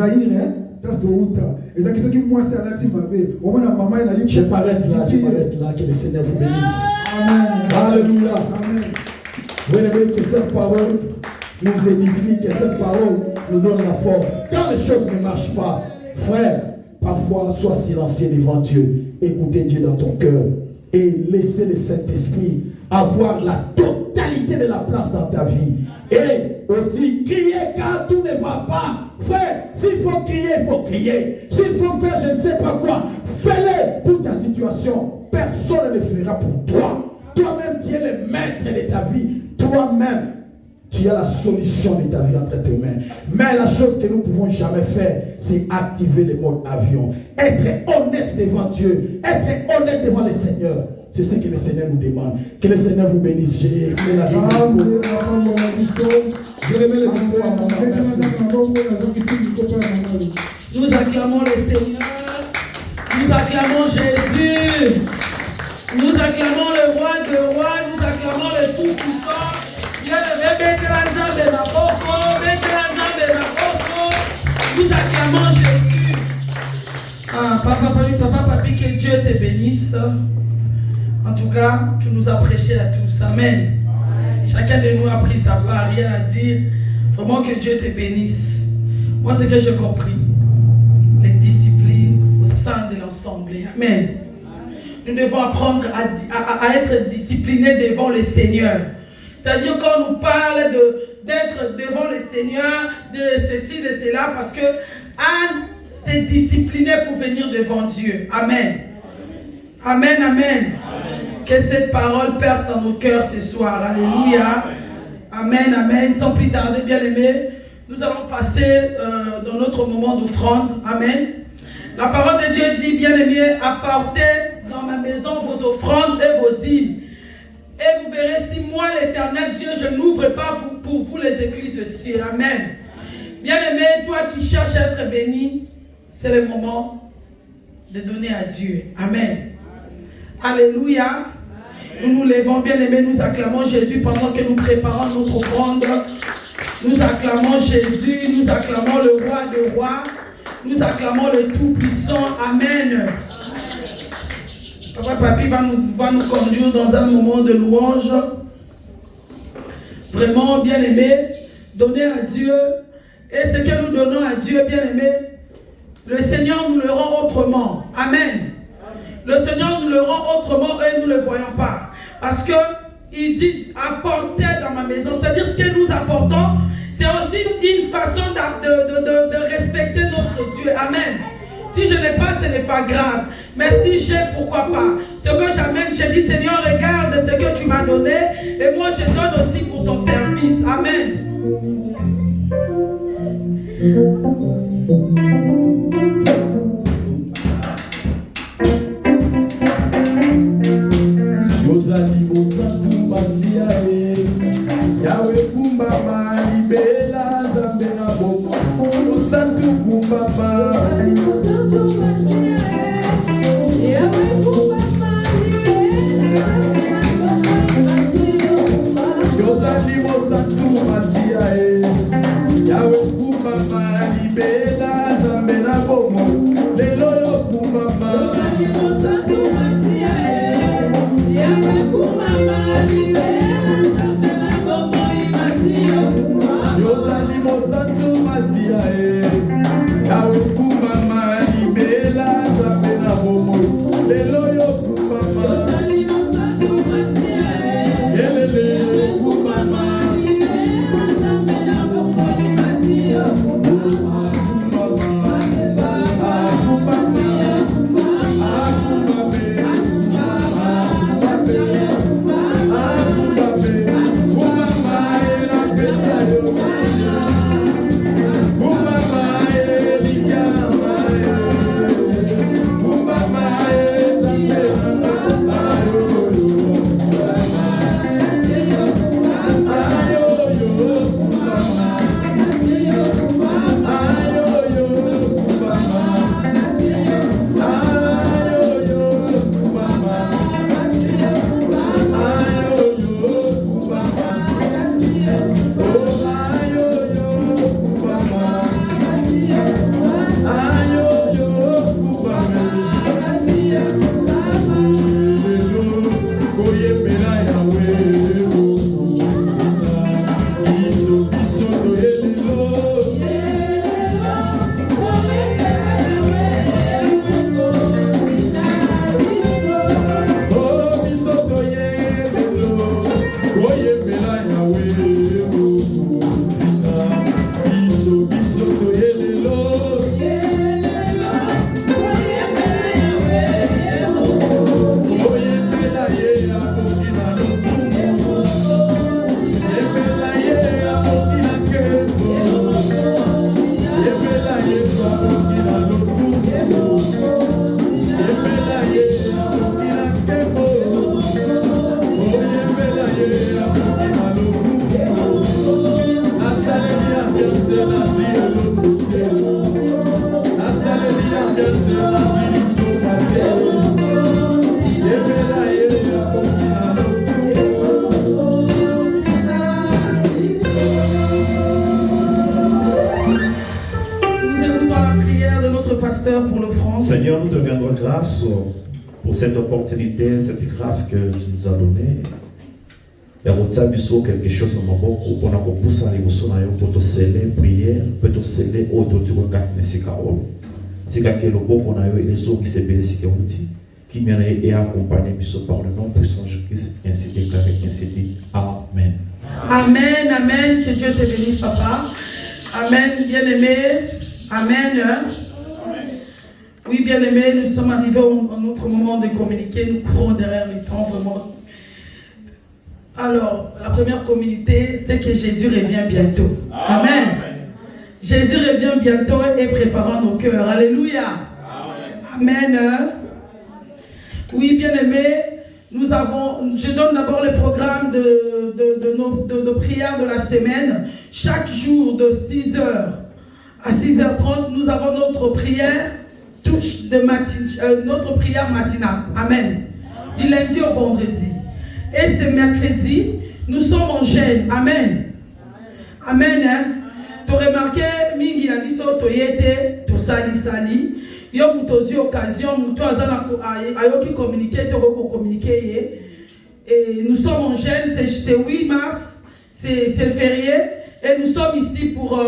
là, que le Seigneur vous bénisse. Amen. Alléluia. Amen. Vous que cette parole nous édifie, que cette parole nous donne la force. Quand les choses ne marchent pas, frère, parfois sois silencieux devant Dieu. Écoutez Dieu dans ton cœur et laissez le Saint-Esprit avoir la totalité de la place dans ta vie. Et aussi crier quand tout ne va pas. Frère, s'il faut crier, il faut crier. S'il faut faire je ne sais pas quoi, fais-le pour ta situation. situation, personne ne le fera pour toi. Toi-même, tu es le maître de ta vie. Toi-même, tu as la solution de ta vie entre tes mains. Mais la chose que nous ne pouvons jamais faire, c'est activer le mode avion. Être honnête devant Dieu. Être honnête devant le Seigneur. C'est ce que le Seigneur nous demande. Que le Seigneur vous bénisse. Je remets la vie. Je remets le micro à mon merci. Nous acclamons le Seigneur. Nous acclamons Jésus. Nous acclamons le roi de rois. Nous acclamons le tout-puissant. Nous acclamons Jésus. Papa, papi, que Dieu te bénisse. En tout cas, tu nous as prêché à tous. Amen. Chacun de nous a pris sa part, rien à dire. Vraiment que Dieu te bénisse. Moi, c'est que j'ai compris. Les disciplines au sein de l'assemblée. Amen. Nous devons apprendre à être disciplinés devant le Seigneur. C'est-à-dire quand on nous parle d'être devant le Seigneur, de ceci, de cela, parce que Anne s'est disciplinée pour venir devant Dieu. Amen. Amen, amen. Amen. Que cette parole perce dans nos cœurs ce soir. Alléluia. Amen, amen. Sans plus tarder, bien aimés, nous allons passer dans notre moment d'offrande. Amen. La parole de Dieu dit, bien aimés, apportez dans ma maison vos offrandes et vos dîmes. Et vous verrez si moi, l'Éternel Dieu, je n'ouvre pas pour vous les écluses de ciel. Amen. Bien aimé, toi qui cherches à être béni, c'est le moment de donner à Dieu. Amen. Alléluia. Nous nous levons, bien aimé, nous acclamons Jésus pendant que nous préparons notre offrande. Nous acclamons Jésus, nous acclamons le roi des rois, nous acclamons le Tout-Puissant. Amen. Papa Papi va nous conduire dans un moment de louange. Vraiment, bien aimé, donner à Dieu. Et ce que nous donnons à Dieu, bien aimé, le Seigneur nous le rend autrement. Amen. Le Seigneur nous le rend autrement et nous ne le voyons pas. Parce qu'il dit, apportez dans ma maison. C'est-à-dire ce que nous apportons, c'est aussi une façon de respecter notre Dieu. Amen. Si je n'ai pas, ce n'est pas grave. Mais si j'ai, pourquoi pas? Ce que j'amène, je dis, Seigneur, regarde ce que tu m'as donné. Et moi, je donne aussi pour ton service. Amen. Ah Pour le France. Seigneur, nous te rendons grâce pour cette opportunité, cette grâce que tu nous as donnée. Et on t'a mis quelque chose dans mon bon pour qu'on a poussé les mousseaux pour te sceller prière, pour te sceller au dos du regard de ces carreaux. C'est que le bon qu'on a eu les autres qui s'est blessé qui m'ont et accompagné par le nom puissant de Jésus-Christ, ainsi déclaré, ainsi dit. Amen. Amen, amen. Que Dieu te bénisse, papa. Amen, bien-aimé. Amen. Oui, bien-aimés, nous sommes arrivés à notre moment de communiquer. Nous courons derrière les temps, vraiment. Alors, la première communauté, c'est que Jésus revient bientôt. Amen. Jésus revient bientôt et préparant nos cœurs. Alléluia. Amen. Oui, bien-aimés, je donne d'abord le programme de nos prières de la semaine. Chaque jour de 6h à 6h30, nous avons notre prière. Notre prière matinale. Amen. Du lundi au vendredi. Et ce mercredi, nous sommes en jeûne. Amen. Amen. Tu as remarqué, mingi na biso toyete, to sali. Yo mutozi occasion, muto azana ayoki communiquer, to communiquer. Et nous sommes en jeûne, c'est 8 mars, c'est le férié. Et nous sommes ici pour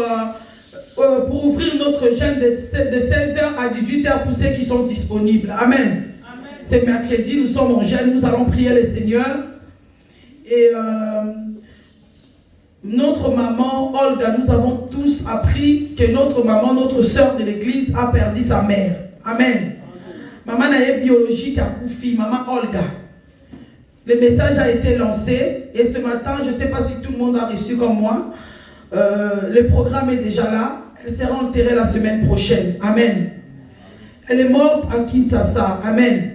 ouvrir notre jeûne de 16h à 18h pour ceux qui sont disponibles. Amen. C'est mercredi, nous sommes en jeûne, nous allons prier le Seigneur. Et notre maman Olga, nous avons tous appris que notre maman, notre soeur de l'église a perdu sa mère. Amen. Maman est biologique à Koufi, maman Olga. Le message a été lancé et ce matin, je ne sais pas si tout le monde a reçu comme moi. Le programme est déjà là. Elle sera enterrée la semaine prochaine. Amen. Elle est morte à Kinshasa. Amen.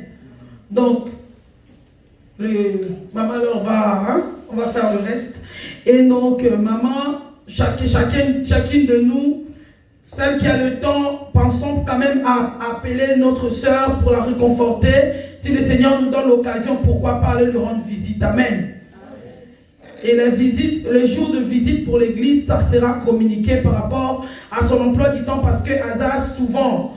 Donc, maman on va faire le reste. Et donc, maman, chacune de nous, celle qui a le temps, pensons quand même à appeler notre soeur pour la réconforter. Si le Seigneur nous donne l'occasion, pourquoi pas aller lui rendre visite. Amen. Et le jour de visite pour l'église, ça sera communiqué par rapport à son emploi du temps parce que Hazard, souvent,